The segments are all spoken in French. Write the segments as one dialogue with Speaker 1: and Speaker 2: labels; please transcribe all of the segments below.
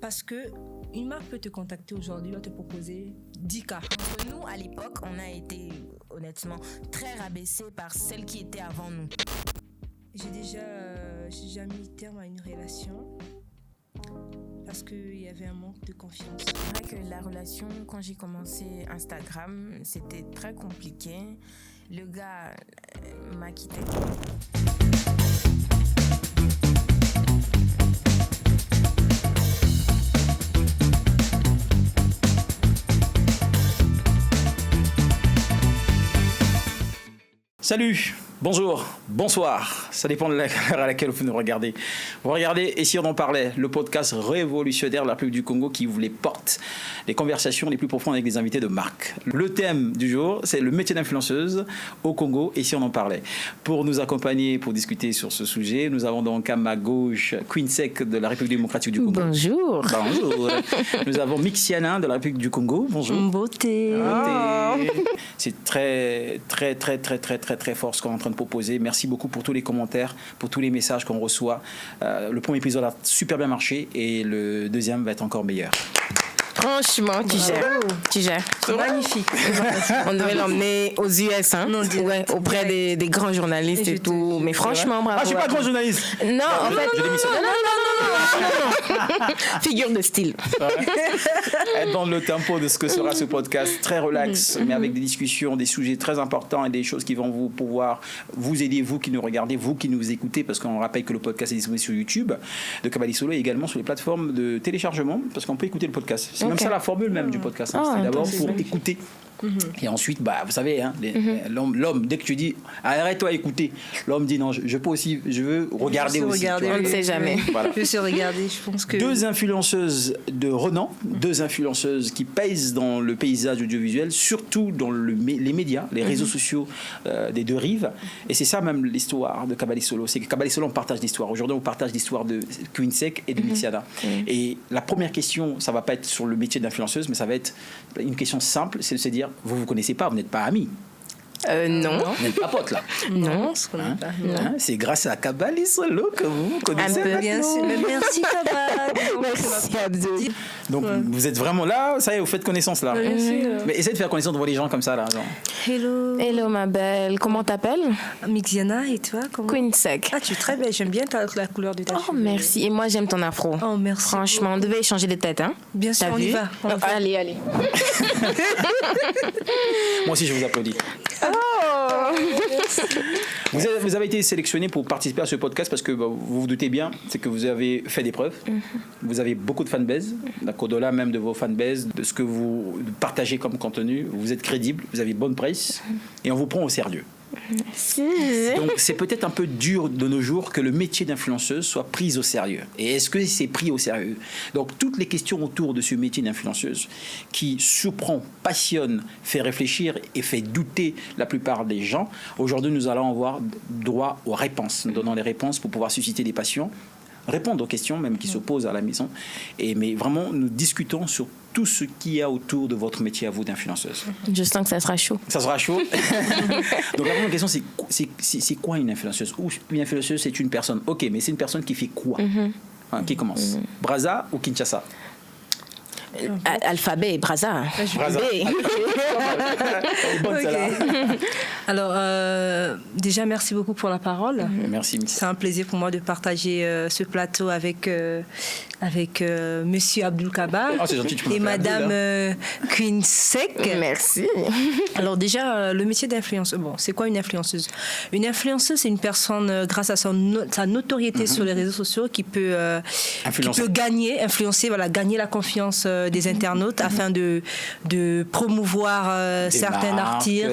Speaker 1: Parce que une marque peut te contacter aujourd'hui, va te proposer 10 cas.
Speaker 2: Entre nous, à l'époque, on a été honnêtement très rabaissés par celles qui étaient avant nous.
Speaker 1: J'ai déjà mis terme à une relation parce qu'il y avait un manque de confiance.
Speaker 2: C'est vrai que la relation, quand j'ai commencé Instagram, c'était très compliqué. Le gars m'a quitté.
Speaker 3: Salut, bonjour, bonsoir, ça dépend de l'heure à laquelle vous nous regardez. Vous regardez Et si on en parlait, le podcast révolutionnaire de la République du Congo qui vous les porte, les conversations les plus profondes avec des invités de marque. Le thème du jour, c'est le métier d'influenceuse au Congo, Et si on en parlait. Pour nous accompagner, pour discuter sur ce sujet, nous avons donc à ma gauche Queensec de la République démocratique du Congo.
Speaker 2: Bonjour.
Speaker 3: Bonjour. Nous avons Mixiana de la République du Congo. Bonjour.
Speaker 1: Beauté.
Speaker 3: C'est très fort ce qu'on est en train de proposer. Merci beaucoup pour tous les commentaires, pour tous les messages qu'on reçoit. Le premier épisode a super bien marché et le deuxième va être encore meilleur.
Speaker 2: Franchement, tu gères.
Speaker 1: C'est magnifique.
Speaker 2: On devait l'emmener aux US, hein?
Speaker 1: Non,
Speaker 2: auprès des grands journalistes et tout. Mais franchement, bravo.
Speaker 3: Ah, je suis pas grand journaliste.
Speaker 2: Non, en fait,
Speaker 3: je démissionne.
Speaker 2: non. Figure de style.
Speaker 3: Être dans le tempo de ce que sera ce podcast, très relax, mais avec des discussions, des sujets très importants et des choses qui vont vous pouvoir vous aider, vous qui nous regardez, vous qui nous écoutez, parce qu'on rappelle que le podcast est disponible sur YouTube de Kabali Solo et également sur les plateformes de téléchargement, parce qu'on peut écouter le podcast. C'est même ça la formule même du podcast. Hein. C'est d'abord pour écouter. Et ensuite, vous savez, hein, l'homme, dès que tu dis arrête-toi écouter, l'homme dit non, je peux aussi, je veux regarder aussi.
Speaker 2: On ne sait jamais.
Speaker 3: Voilà.
Speaker 1: Je sais regarder, je pense que.
Speaker 3: Deux influenceuses de renom, deux influenceuses qui pèsent dans le paysage audiovisuel, surtout dans les médias, les réseaux sociaux des deux rives. Et c'est ça même l'histoire de Kabali Solo. C'est que Kabali Solo, on partage l'histoire. Aujourd'hui, on partage l'histoire de Queensec et de Mixiana. Et la première question, ça ne va pas être sur le métier d'influenceuse, mais ça va être une question simple, c'est de se dire vous connaissez pas, vous n'êtes pas amis.
Speaker 2: Non.
Speaker 3: Vous n'êtes pas potes là.
Speaker 1: Non, on se connaît pas.
Speaker 3: Hein, c'est grâce à Kabali Solo que vous vous connaissez.
Speaker 2: Un peu,
Speaker 1: Bien sûr. Mais merci, Kabali.
Speaker 2: Merci Abdou.
Speaker 3: Donc vous êtes vraiment là, ça y est, vous faites connaissance là.
Speaker 1: Bien sûr.
Speaker 3: Mais essayez de faire connaissance devant les gens comme ça là. Genre.
Speaker 2: Hello ma belle, comment t'appelles?
Speaker 1: Mixiana, et toi comment?
Speaker 2: Queensec.
Speaker 1: Ah, tu es très belle, j'aime bien la couleur de ta
Speaker 2: Oh
Speaker 1: cheveux.
Speaker 2: merci, et moi j'aime ton afro.
Speaker 1: Oh, merci.
Speaker 2: Franchement, on devait échanger des têtes, hein?
Speaker 1: Bien sûr,
Speaker 2: T'as
Speaker 1: on
Speaker 2: vu?
Speaker 1: y va. On va.
Speaker 2: Allez.
Speaker 3: Moi aussi je vous applaudis. Vous avez été sélectionné pour participer à ce podcast parce que vous vous doutez bien, c'est que vous avez fait des preuves. Vous avez beaucoup de fanbase, au-delà même de vos fanbase, de ce que vous partagez comme contenu. Vous êtes crédible, vous avez bonne presse et on vous prend au sérieux. Donc c'est peut-être un peu dur de nos jours que le métier d'influenceuse soit pris au sérieux. Et est-ce que c'est pris au sérieux? Donc toutes les questions autour de ce métier d'influenceuse qui surprend, passionne, fait réfléchir et fait douter la plupart des gens, aujourd'hui nous allons avoir droit aux réponses. Nous donnons les réponses pour pouvoir susciter des passions, répondre aux questions même qui se posent à la maison. Mais vraiment nous discutons sur tout ce qu'il y a autour de votre métier à vous d'influenceuse.
Speaker 2: Je sens que ça sera chaud.
Speaker 3: Ça sera chaud. Donc la première question, c'est quoi une influenceuse? Une influenceuse, c'est une personne. Ok, mais c'est une personne qui fait quoi? Qui commence? Brazza ou Kinshasa?
Speaker 2: Alphabet et Brazza.
Speaker 3: Brazza. Bonne,
Speaker 1: Ok. Alors, déjà, merci beaucoup pour la parole.
Speaker 3: Merci.
Speaker 1: C'est un plaisir pour moi de partager ce plateau avec Monsieur Abdul Kabar
Speaker 3: Oh, c'est gentil, tu peux
Speaker 1: et
Speaker 3: me faire
Speaker 1: Madame Queensec.
Speaker 2: Merci.
Speaker 1: Alors déjà, le métier d'influenceuse, c'est quoi une influenceuse? Une influenceuse, c'est une personne, grâce à sa notoriété sur les réseaux sociaux, qui peut gagner la confiance des internautes afin de promouvoir certains articles,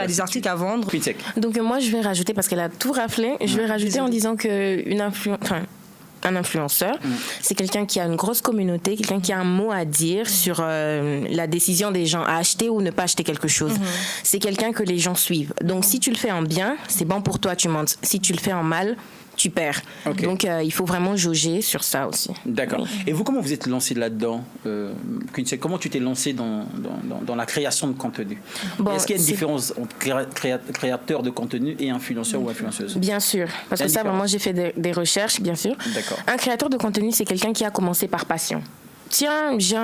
Speaker 1: des articles à vendre.
Speaker 2: Donc moi, je vais rajouter, parce qu'elle a tout raflé, je vais rajouter en disant un influenceur, c'est quelqu'un qui a une grosse communauté, quelqu'un qui a un mot à dire sur la décision des gens à acheter ou ne pas acheter quelque chose. C'est quelqu'un que les gens suivent. Donc si tu le fais en bien, c'est bon pour toi, tu montes. Si tu le fais en mal, tu perds.
Speaker 3: Okay.
Speaker 2: Donc, il faut vraiment jauger sur ça aussi.
Speaker 3: D'accord. Oui. Et vous, comment vous êtes lancé là-dedans, comment tu t'es lancé dans la création de contenu? Est-ce qu'il y a une différence entre créateur de contenu et influenceur ou influenceuse?
Speaker 2: Bien sûr, parce que ça, vraiment, j'ai fait des recherches, bien sûr.
Speaker 3: D'accord.
Speaker 2: Un créateur de contenu, c'est quelqu'un qui a commencé par passion. Tiens, j'ai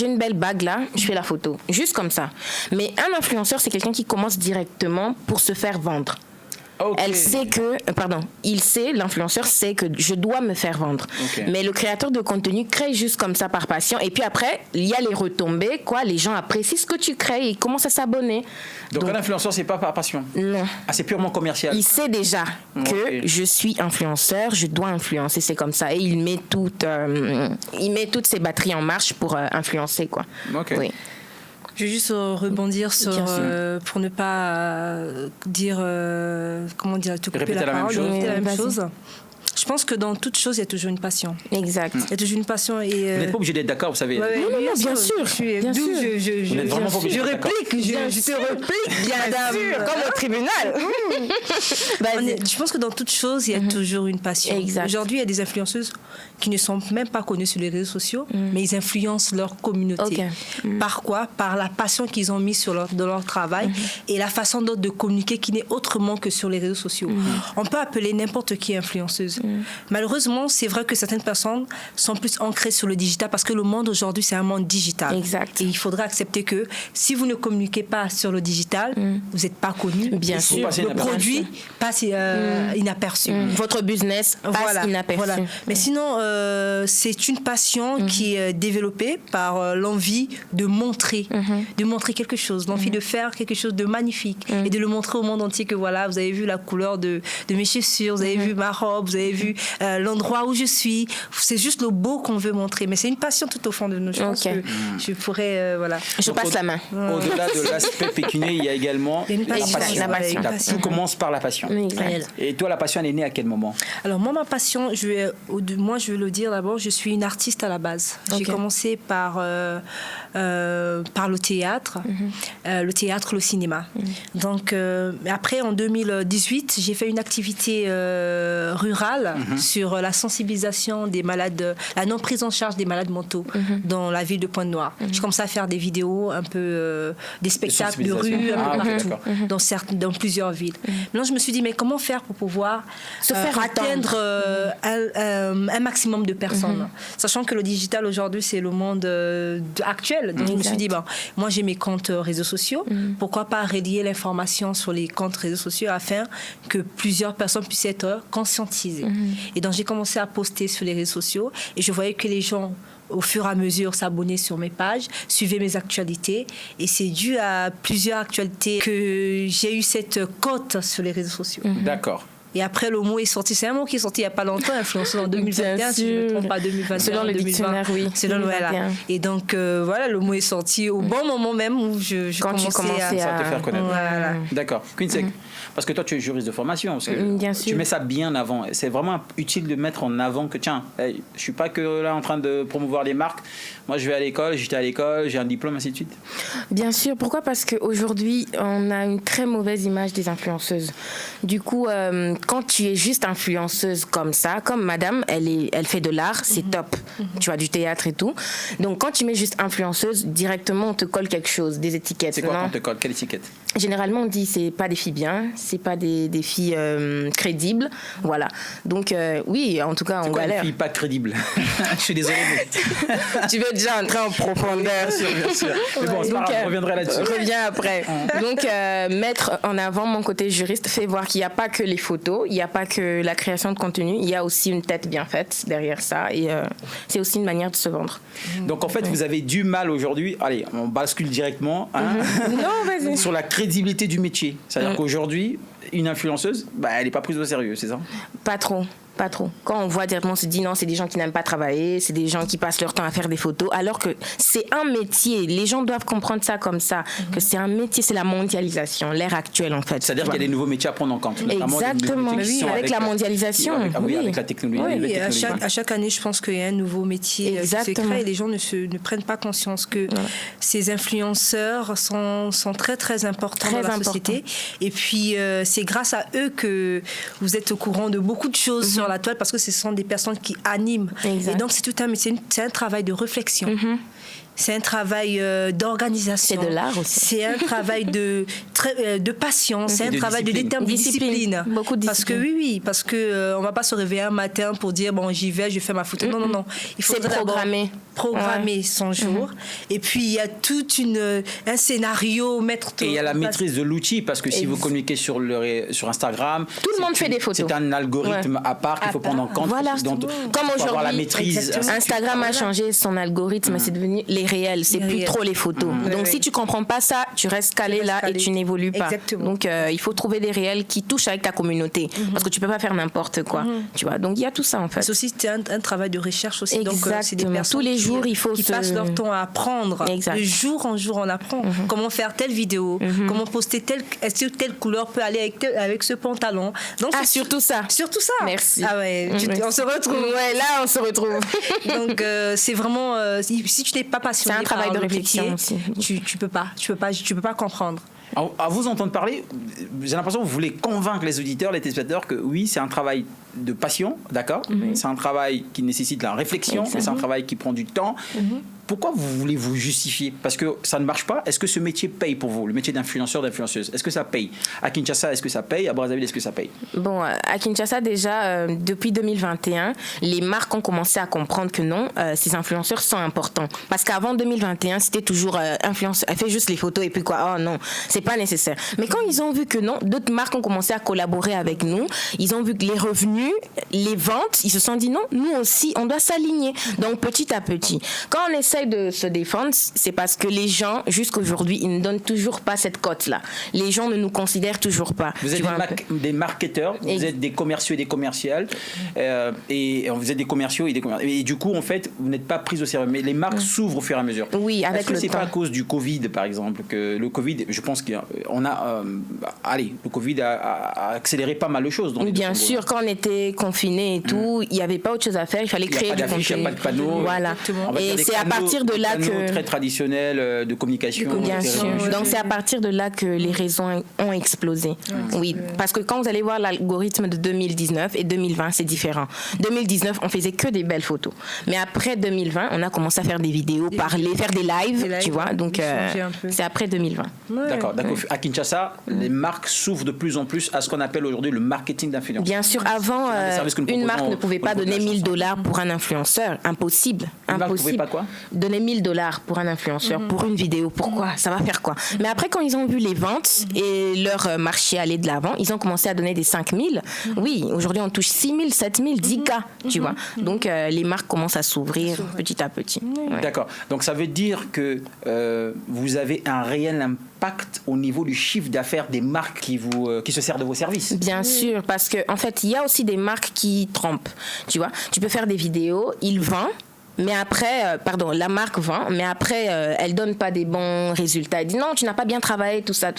Speaker 2: une belle bague là, je fais la photo. Juste comme ça. Mais un influenceur, c'est quelqu'un qui commence directement pour se faire vendre. Okay. L'influenceur sait que je dois me faire vendre. Okay. Mais le créateur de contenu crée juste comme ça par passion. Et puis après, il y a les retombées, quoi. Les gens apprécient ce que tu crées et ils commencent à s'abonner.
Speaker 3: Donc un influenceur, c'est pas par passion?
Speaker 2: Non.
Speaker 3: Ah, c'est purement commercial?
Speaker 2: Il sait déjà que je suis influenceur, je dois influencer, c'est comme ça. Et il met toutes ses batteries en marche pour influencer, quoi.
Speaker 3: Okay.
Speaker 2: Oui.
Speaker 1: Je vais juste rebondir sur, pour ne pas dire, te couper la parole, répéter la même chose. Je pense que dans toute chose, il y a toujours une passion.
Speaker 2: Exact.
Speaker 1: Il y a toujours une passion. Et
Speaker 3: vous n'êtes pas obligé d'être d'accord, vous savez.
Speaker 2: Non, bien sûr.
Speaker 1: Je réplique, je te réplique, madame.
Speaker 2: Comme au tribunal.
Speaker 1: Je pense que dans toute chose, il y a toujours une passion.
Speaker 2: Exact.
Speaker 1: Aujourd'hui, il y a des influenceuses qui ne sont même pas connues sur les réseaux sociaux, mais ils influencent leur communauté. Par quoi? Par la passion qu'ils ont mise dans leur travail et la façon d'autre de communiquer qui n'est autrement que sur les réseaux sociaux. On peut appeler n'importe qui influenceuse. Malheureusement, c'est vrai que certaines personnes sont plus ancrées sur le digital parce que le monde aujourd'hui, c'est un monde digital.
Speaker 2: Exact.
Speaker 1: Et il faudra accepter que si vous ne communiquez pas sur le digital, vous n'êtes pas connu.
Speaker 2: Bien sûr.
Speaker 1: Le produit passe inaperçu.
Speaker 2: Votre business passe inaperçu.
Speaker 1: Voilà. Mais sinon, c'est une passion qui est développée par l'envie de montrer quelque chose, l'envie de faire quelque chose de magnifique et de le montrer au monde entier que voilà, vous avez vu la couleur de mes chaussures, vous avez vu ma robe, vous avez vu l'endroit où je suis. C'est juste le beau qu'on veut montrer. Mais c'est une passion tout au fond de nous. Je pense que je pourrais...
Speaker 2: Je passe la main.
Speaker 3: Au-delà de l'aspect pécunier, il y a également la passion. Tout commence par la passion. Et toi, la passion, elle est née à quel moment?
Speaker 1: Alors moi, ma passion, je vais le dire d'abord, je suis une artiste à la base. J'ai commencé par le théâtre, le cinéma. Donc après, en 2018, j'ai fait une activité rurale sur la sensibilisation des malades, la non prise en charge des malades mentaux dans la ville de Pointe-Noire. J'ai commencé à faire des vidéos, un peu des spectacles de rue, un peu partout, dans plusieurs villes. Maintenant, je me suis dit, mais comment faire pour pouvoir
Speaker 2: se faire
Speaker 1: atteindre un maximum de personnes, sachant que le digital aujourd'hui, c'est le monde actuel. Donc, je me suis dit, moi, j'ai mes comptes réseaux sociaux, pourquoi pas relier l'information sur les comptes réseaux sociaux afin que plusieurs personnes puissent être conscientisées. Et donc, j'ai commencé à poster sur les réseaux sociaux et je voyais que les gens, au fur et à mesure, s'abonnaient sur mes pages, suivaient mes actualités. Et c'est dû à plusieurs actualités que j'ai eu cette cote sur les réseaux sociaux.
Speaker 3: D'accord.
Speaker 1: Et après, le mot est sorti. C'est un mot qui est sorti il n'y a pas longtemps, influenceur en 2021, si je ne me trompe pas, 2021.
Speaker 2: Selon le dictionnaire, oui.
Speaker 1: Selon Et donc, voilà, le mot est sorti au bon moment même où je commençais à
Speaker 3: te faire connaître.
Speaker 1: Voilà.
Speaker 3: D'accord. Queensec, parce que toi, tu es juriste de formation. Parce que
Speaker 2: bien sûr.
Speaker 3: Tu mets ça bien avant. C'est vraiment utile de mettre en avant que, tiens, je ne suis pas que là en train de promouvoir les marques. Moi, je vais à l'école, j'étais à l'école, j'ai un diplôme, ainsi de suite.
Speaker 2: Bien sûr. Pourquoi? Parce qu'aujourd'hui, on a une très mauvaise image des influenceuses. Du coup, quand tu es juste influenceuse comme ça, comme madame, elle fait de l'art, c'est top. Tu as du théâtre et tout. Donc, quand tu mets juste influenceuse, directement, on te colle quelque chose, des étiquettes.
Speaker 3: C'est quoi qu'on te colle? Quelle étiquette?
Speaker 2: Généralement, on dit c'est pas des filles bien, c'est pas des filles crédibles. Voilà. Donc, oui, en tout cas, on galère.
Speaker 3: C'est quoi une fille pas crédible? Je suis désolé. Mais...
Speaker 2: tu veux déjà entrer en profondeur.
Speaker 3: Bien sûr. Mais bon, c'est pas grave, je reviendrai là-dessus.
Speaker 2: Reviens après. Donc, mettre en avant mon côté juriste fait voir qu'il n'y a pas que les photos, il n'y a pas que la création de contenu, il y a aussi une tête bien faite derrière ça. Et c'est aussi une manière de se vendre.
Speaker 3: Donc, en fait, vous avez du mal aujourd'hui. Allez, on bascule directement.
Speaker 2: Non, vas-y.
Speaker 3: Sur la crédibilité du métier. C'est-à-dire qu'aujourd'hui, une influenceuse, elle n'est pas prise au sérieux, c'est ça?
Speaker 2: Pas trop. Pas trop. Quand on voit directement, on se dit non, c'est des gens qui n'aiment pas travailler, c'est des gens qui passent leur temps à faire des photos, alors que c'est un métier. Les gens doivent comprendre ça comme ça, que c'est un métier, c'est la mondialisation, l'ère actuelle en fait.
Speaker 3: C'est-à-dire qu'il y a des nouveaux métiers à prendre en compte.
Speaker 2: Exactement, oui, avec la mondialisation.
Speaker 3: Avec la technologie.
Speaker 1: Oui, à chaque année, je pense qu'il y a un nouveau métier qui se crée et les gens ne prennent pas conscience que ces influenceurs sont très très importants dans la société. Et puis, c'est grâce à eux que vous êtes au courant de beaucoup de choses sur la toile parce que ce sont des personnes qui animent. Exact. Et donc, c'est tout un métier, c'est un travail de réflexion. C'est un travail d'organisation.
Speaker 2: C'est de l'art aussi.
Speaker 1: C'est un travail de patience. C'est un travail de discipline.
Speaker 2: Beaucoup de discipline.
Speaker 1: Parce que on va pas se réveiller un matin pour dire bon j'y vais, je fais ma photo. Non. Il faut programmer son jour. Et puis il y a tout un scénario, mettre tout.
Speaker 3: Et il y a la maîtrise de l'outil parce que si vous communiquez sur Instagram,
Speaker 2: tout le monde fait des photos.
Speaker 3: C'est un algorithme à part qu'il faut prendre en compte.
Speaker 2: Voilà. Comme aujourd'hui,
Speaker 3: la maîtrise.
Speaker 2: Instagram a changé son algorithme. C'est devenu les réels, c'est plus trop les photos. Donc si tu comprends pas ça, tu restes calé là et tu n'évolues pas.
Speaker 1: Exactement.
Speaker 2: Donc il faut trouver des réels qui touchent avec ta communauté parce que tu peux pas faire n'importe quoi. Tu vois. Donc il y a tout ça en fait.
Speaker 1: C'est aussi un travail de recherche aussi.
Speaker 2: Exactement.
Speaker 1: Donc c'est des personnes
Speaker 2: tous les jours il faut
Speaker 1: qui passent leur temps à apprendre. De jour en jour on apprend comment faire telle vidéo, comment poster est-ce que telle couleur peut aller avec ce pantalon. Donc
Speaker 2: surtout ça. Merci.
Speaker 1: Ah ouais, on se retrouve.
Speaker 2: Ouais, là on se retrouve.
Speaker 1: Donc c'est vraiment si tu n'es pas passionné,
Speaker 2: c'est un travail de réflexion
Speaker 1: métier, aussi. Tu peux pas comprendre.
Speaker 3: À vous entendre parler, j'ai l'impression que vous voulez convaincre les auditeurs, les téléspectateurs que oui, c'est un travail de passion, d'accord. C'est un travail qui nécessite la réflexion, c'est un travail qui prend du temps. Pourquoi vous voulez vous justifier? Parce que ça ne marche pas. Est-ce que ce métier paye pour vous, le métier d'influenceur, d'influenceuse? Est-ce que ça paye? À Kinshasa, est-ce que ça paye? À Brazzaville, est-ce que ça paye?
Speaker 2: Bon, à Kinshasa, déjà, depuis 2021, les marques ont commencé à comprendre que non, ces influenceurs sont importants. Parce qu'avant 2021, c'était toujours influenceur, elle fait juste les photos et puis quoi, oh non, c'est pas nécessaire. Mais quand ils ont vu que non, d'autres marques ont commencé à collaborer avec nous, ils ont vu que les revenus, les ventes, ils se sont dit non, nous aussi, on doit s'aligner. Donc petit à petit, quand on essaie de se défendre, c'est parce que les gens, jusqu'aujourd'hui, ils ne donnent toujours pas cette cote-là. Les gens ne nous considèrent toujours pas.
Speaker 3: Vous êtes des marketeurs, vous êtes des commerciaux et des commerciales, et vous êtes des commerciaux et du coup, en fait, vous n'êtes pas pris au sérieux. Mais les marques s'ouvrent au fur et à mesure.
Speaker 2: Oui, avec le temps.
Speaker 3: Est-ce que c'est pas à cause du Covid, par exemple, que le Covid, je pense qu'on a, le Covid a accéléré pas mal de choses.
Speaker 2: Bien sûr, quand on était confinés et tout, il n'y avait pas autre chose à faire, il fallait créer du contenu.
Speaker 3: Il n'y a pas de panneaux.
Speaker 2: Voilà. Et c'est à partir de là que
Speaker 3: très traditionnel de communication.
Speaker 2: Bien sûr. Donc c'est à partir de là que les réseaux ont explosé. Oui, parce que quand vous allez voir l'algorithme de 2019 et 2020, c'est différent. 2019, on faisait que des belles photos. Mais après 2020, on a commencé à faire des vidéos, parler, faire des lives, tu vois. Donc c'est après 2020.
Speaker 3: D'accord. À Kinshasa, les marques s'ouvrent de plus en plus à ce qu'on appelle aujourd'hui le marketing d'influence.
Speaker 2: Bien sûr, avant, une marque ne pouvait pas donner $1000 pour un influenceur. Impossible.
Speaker 3: Pouvez pas quoi?
Speaker 2: Donner $1000 pour un influenceur, pour une vidéo. Pourquoi? Ça va faire quoi? Mais après, quand ils ont vu les ventes et leur marché aller de l'avant, ils ont commencé à donner des 5000. Oui, aujourd'hui, on touche 6000, 7000, 10K, tu vois. Donc, les marques commencent à s'ouvrir petit à petit. Ouais.
Speaker 3: D'accord. Donc, ça veut dire que vous avez un réel impact au niveau du chiffre d'affaires des marques qui se servent de vos services.
Speaker 2: Bien sûr, parce qu'en fait, il y a aussi des marques qui trompent. Tu vois, tu peux faire des vidéos, ils vendent. Mais après, la marque vend, mais après, elle donne pas des bons résultats. Elle dit non, tu n'as pas bien travaillé, tout ça.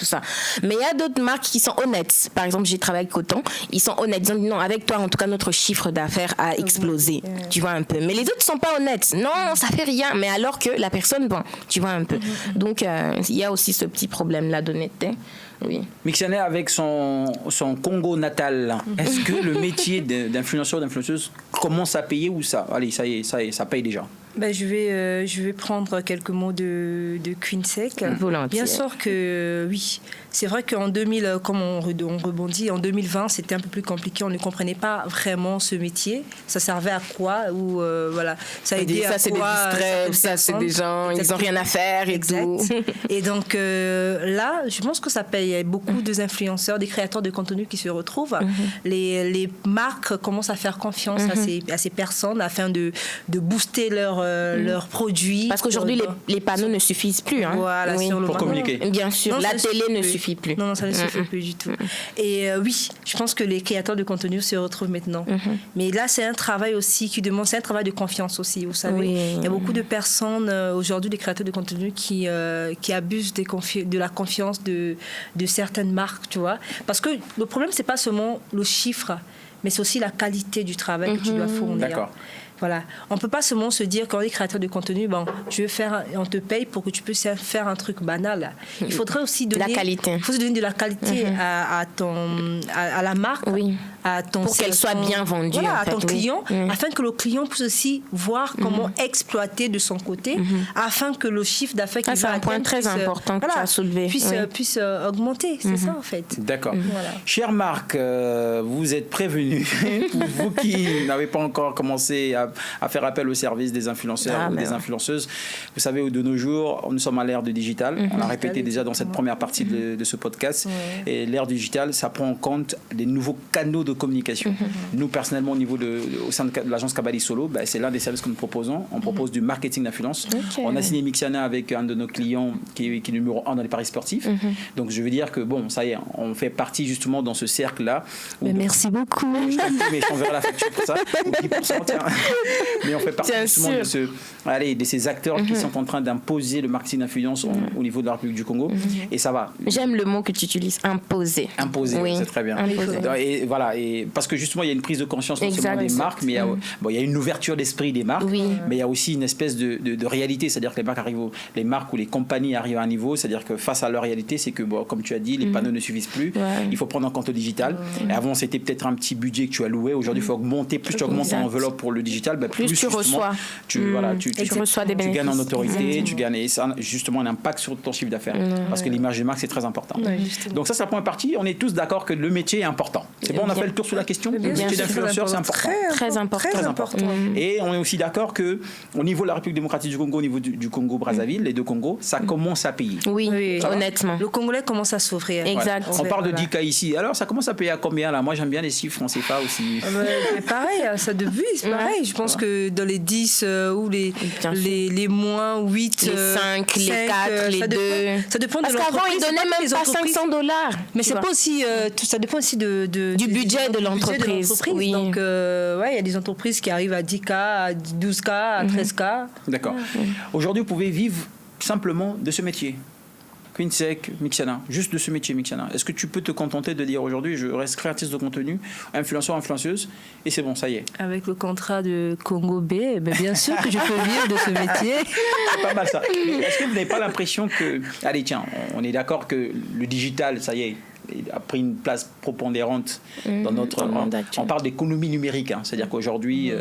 Speaker 2: Mais il y a d'autres marques qui sont honnêtes. Par exemple, j'ai travaillé avec Coton, ils sont honnêtes. Ils ont dit non, avec toi, en tout cas, notre chiffre d'affaires a explosé. Tu vois un peu. Mais les autres sont pas honnêtes. Non, ça fait rien. Mais alors que la personne vend, tu vois un peu. Donc, il y a aussi ce petit problème-là d'honnêteté. Oui.
Speaker 3: Mixiane, avec son Congo natal, est-ce que le métier d'influenceur, d'influenceuse commence à payer ou ça? Allez, ça y est, ça paye déjà.
Speaker 1: Je vais prendre quelques mots de Queensec.
Speaker 2: Volontiers.
Speaker 1: Bien sûr que oui. C'est vrai qu'en 2000, comme on rebondit, en 2020, c'était un peu plus compliqué. On ne comprenait pas vraiment ce métier. Ça servait à quoi? Ou voilà, ça a aidé à quoi?
Speaker 2: Ça, c'est des distraits, ça, c'est des gens, ils n'ont rien à faire et tout.
Speaker 1: Et donc là, je pense que ça paye beaucoup des influenceurs, des créateurs de contenu qui se retrouvent. Les marques commencent à faire confiance à ces personnes afin de booster leur leurs produits.
Speaker 2: Parce qu'aujourd'hui, les panneaux ne suffisent plus. Hein.
Speaker 1: Voilà, sur le
Speaker 3: pour communiquer.
Speaker 2: Bien sûr, la télé ne suffit plus.
Speaker 1: Non, ça ne suffit plus du tout. Et oui, je pense que les créateurs de contenu se retrouvent maintenant. Mais là, c'est un travail aussi c'est un travail de confiance aussi, vous savez. Il y a beaucoup de personnes aujourd'hui, des créateurs de contenu qui abusent de la confiance de certaines marques, tu vois. Parce que le problème, c'est pas seulement le chiffre, mais c'est aussi la qualité du travail que tu dois fournir.
Speaker 3: D'accord.
Speaker 1: Voilà. On ne peut pas seulement se dire, quand on est créateur de contenu, on te paye pour que tu puisses faire un truc banal. Il faudrait aussi donner
Speaker 2: la qualité.
Speaker 1: Il faut se donner de la qualité à la marque, à ton
Speaker 2: pour qu'elle soit bien vendue.
Speaker 1: Voilà, à ton client, afin que le client puisse aussi voir comment exploiter de son côté, afin que le chiffre d'affaires qu'il va
Speaker 2: atteindre. C'est un point très important que tu as soulevé.
Speaker 1: Puisse augmenter. C'est ça, en fait.
Speaker 3: D'accord. Voilà. Chère Marc, vous êtes prévenue. Pour vous qui n'avez pas encore commencé à faire appel au service des influenceurs ou des influenceuses. Vous savez, de nos jours, nous sommes à l'ère du digital. On l'a répété déjà dans cette première partie de ce podcast. Et l'ère du digital, ça prend en compte des nouveaux canaux de communication. Nous, personnellement, au sein de l'agence Kabali Solo, c'est l'un des services que nous proposons. On propose du marketing d'influence. On a signé Mixiana avec un de nos clients qui est numéro 1 dans les paris sportifs. Donc, je veux dire que, ça y est, on fait partie justement dans ce cercle-là.
Speaker 1: Merci beaucoup.
Speaker 3: Mais je t'enverrai la facture pour ça. Ou 10%, tiens. Mais on fait partie justement de ces acteurs qui sont en train d'imposer le marketing d'influence au niveau de la République du Congo. Et ça va.
Speaker 2: J'aime le mot que tu utilises, imposer.
Speaker 3: Imposer, c'est très bien. Et voilà, parce que justement, il y a une prise de conscience non seulement des marques, mais il y a une ouverture d'esprit des marques, mais il y a aussi une espèce de réalité. C'est-à-dire que les marques ou les compagnies arrivent à un niveau, c'est-à-dire que face à leur réalité, c'est que, comme tu as dit, les panneaux ne suffisent plus. Il faut prendre en compte le digital. Et avant, c'était peut-être un petit budget que tu allouais. Aujourd'hui, il faut augmenter. Plus tu augmentes ton enveloppe pour le digital, plus tu reçois. Tu
Speaker 2: reçois des bénéfices.
Speaker 3: Tu gagnes en autorité, tu gagnes, et ça a justement un impact sur ton chiffre d'affaires. Parce que l'image des marques, c'est très important. Donc ça, c'est la première partie. On est tous d'accord que le métier est important. C'est bon, on a fait le tour sur la question. Le métier d'influenceur, c'est important.
Speaker 2: Très important.
Speaker 3: Et on est aussi d'accord qu'au niveau de la République démocratique du Congo, au niveau du Congo-Brazzaville, les deux Congos, ça commence à payer.
Speaker 2: Oui, honnêtement.
Speaker 1: Le Congolais commence à s'offrir.
Speaker 2: Exact.
Speaker 3: On parle de 10K ici. Alors, ça commence à payer à combien là? Moi, j'aime bien les chiffres, on ne sait pas aussi.
Speaker 1: Pareil, ça depuis, c'est pareil. Je pense que dans les 10 ou les moins 8,
Speaker 2: les 5, les 4, les 2.
Speaker 1: Ça dépend de
Speaker 2: l'entreprise. Parce qu'avant, ils donnaient même pas $500.
Speaker 1: Mais c'est pas aussi, ça dépend aussi du
Speaker 2: budget de l'entreprise.
Speaker 1: Oui. Donc, il y a des entreprises qui arrivent à 10K, à 12K, à 13K.
Speaker 3: D'accord. Aujourd'hui, vous pouvez vivre simplement de ce métier. Queensec, Mixiana, juste de ce métier Mixiana. Est-ce que tu peux te contenter de dire aujourd'hui, je reste créatrice de contenu, influenceur, influenceuse, et c'est bon, ça y est?
Speaker 1: Avec le contrat de Congo B, bien sûr que je peux vivre de ce métier.
Speaker 3: C'est pas mal ça. Mais est-ce que vous n'avez pas l'impression que... Allez, tiens, on est d'accord que le digital, ça y est, a pris une place prépondérante dans notre... On parle d'économie numérique, c'est-à-dire qu'aujourd'hui,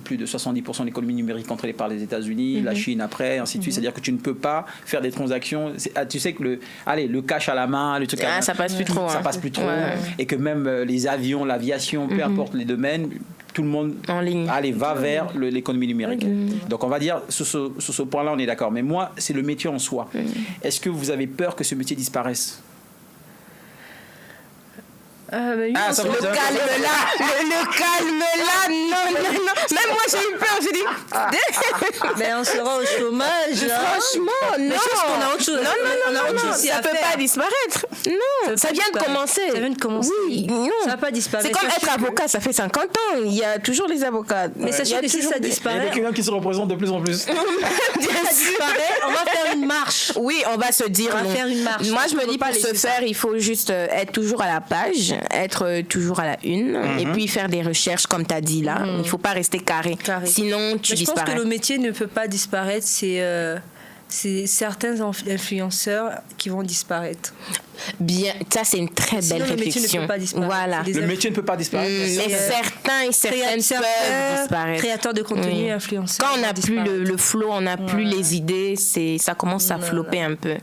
Speaker 3: plus de 70% de l'économie numérique contrôlée par les États-Unis, la Chine après, ainsi de suite. C'est-à-dire que tu ne peux pas faire des transactions... Tu sais que le cash à la main, le truc à la main,
Speaker 2: ça passe plus trop.
Speaker 3: Ça passe plus trop. Et que même les avions, l'aviation, peu importe les domaines, tout le monde va vers l'économie numérique. Donc on va dire, sur ce point-là, on est d'accord. Mais moi, c'est le métier en soi. Est-ce que vous avez peur que ce métier disparaisse?
Speaker 2: Le calme là, non. Même moi j'ai eu peur, j'ai dit.
Speaker 1: Mais on sera au chômage.
Speaker 2: Franchement, non.
Speaker 1: On a autre chose.
Speaker 2: Non, ça peut pas disparaître. Non, ça vient de commencer.
Speaker 1: Ça vient de commencer.
Speaker 2: Oui, non.
Speaker 1: Ça va pas disparaître.
Speaker 2: C'est comme être avocat, ça fait 50 ans. Il y a toujours les avocats.
Speaker 1: Mais sachez que si ça disparaît.
Speaker 3: Il y a des clients qui se représentent de plus en plus.
Speaker 1: Si ça disparaît, on va faire une marche.
Speaker 2: Oui, on va se dire.
Speaker 1: On va faire une marche.
Speaker 2: Moi, je me dis, pour ce faire, il faut juste être toujours à la page, être toujours à la une, et puis faire des recherches, comme tu as dit là. Il ne faut pas rester carré. Sinon, tu disparais.
Speaker 1: Je pense que le métier ne peut pas disparaître. C'est certains influenceurs qui vont disparaître.
Speaker 2: Bien, ça c'est une très belle réflexion.
Speaker 1: Le métier ne peut pas disparaître.
Speaker 2: Voilà.
Speaker 3: Le métier ne peut pas disparaître.
Speaker 2: Mais certains et certaines peuvent disparaître.
Speaker 1: Créateurs de contenu, influenceurs.
Speaker 2: Quand on n'a plus le flow, on n'a plus les idées, ça commence à flopper un peu.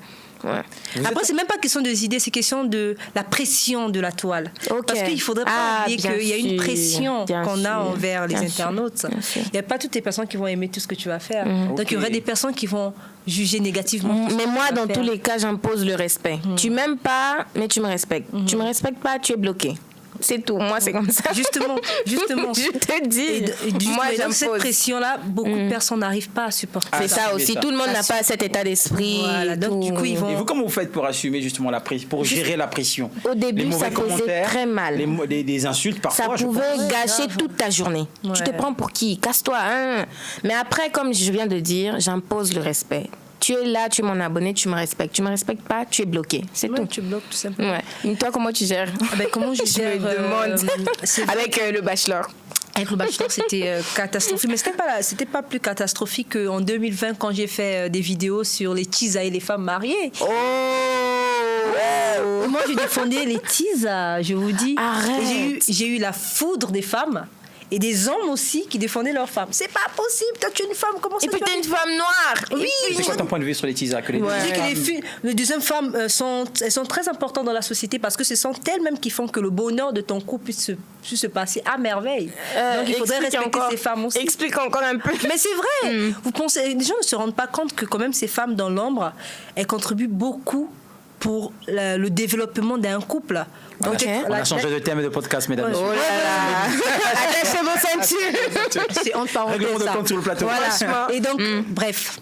Speaker 2: Ouais.
Speaker 1: Après, c'est même pas question des idées, c'est question de la pression de la toile. Parce qu'il faudrait pas oublier qu'il y a une pression qu'on a envers les internautes. Il n'y a pas toutes les personnes qui vont aimer tout ce que tu vas faire. Donc il y aurait des personnes qui vont juger négativement.
Speaker 2: Mais moi, dans tous les cas, j'impose le respect. Tu m'aimes pas, mais tu me respectes. Tu me respectes pas, tu es bloqué. C'est tout. Moi, c'est comme ça.
Speaker 1: Justement.
Speaker 2: Je te dis.
Speaker 1: Moi, dans cette pression-là, beaucoup de personnes n'arrivent pas à supporter.
Speaker 2: C'est ça aussi. Tout le monde n'a pas cet état d'esprit.
Speaker 1: Voilà, donc du coup, ils vont...
Speaker 3: Et vous, comment vous faites pour assumer justement pour gérer la pression?
Speaker 2: Au début, ça causait très mal.
Speaker 3: Des insultes parfois.
Speaker 2: Ça pouvait gâcher toute ta journée. Ouais. Tu te prends pour qui? Casse-toi. Hein? Mais après, comme je viens de dire, j'impose le respect. Tu es là, tu es mon abonné, tu me respectes. Tu me respectes pas, tu es bloqué. C'est tout.
Speaker 1: Tu bloques tout simplement.
Speaker 2: Ouais. Et toi, comment tu gères?
Speaker 1: Comment je gère?
Speaker 2: Je me demande. Avec le bachelor.
Speaker 1: Avec le bachelor, c'était catastrophique. Mais c'était pas plus catastrophique qu'en 2020 quand j'ai fait des vidéos sur les tisas et les femmes mariées.
Speaker 2: Oh!
Speaker 1: Moi, je défendais les tisas, je vous dis.
Speaker 2: Arrête.
Speaker 1: J'ai eu la foudre des femmes. Et des hommes aussi qui défendaient leurs femmes. C'est pas possible, toi tu es une femme, comment ça?
Speaker 2: Et puis t'es une femme noire.
Speaker 1: Oui.
Speaker 3: C'est quoi ton point de vue sur les tisas?
Speaker 1: Les deuxièmes femmes sont très importantes dans la société parce que ce sont elles-mêmes qui font que le bonheur de ton couple puisse se passer à merveille. Donc il faudrait respecter ces femmes aussi.
Speaker 2: Explique encore un peu.
Speaker 1: Mais c'est vrai. Vous pensez, les gens ne se rendent pas compte que quand même ces femmes dans l'ombre, elles contribuent beaucoup pour le développement d'un couple.
Speaker 3: Donc, on a changé de thème de podcast, mesdames.
Speaker 2: Oh là là. Attachez vos ceintures.
Speaker 1: C'est entre parenthèses.
Speaker 3: Règlement de compte sur le plateau.
Speaker 1: Voilà. Et donc, bref.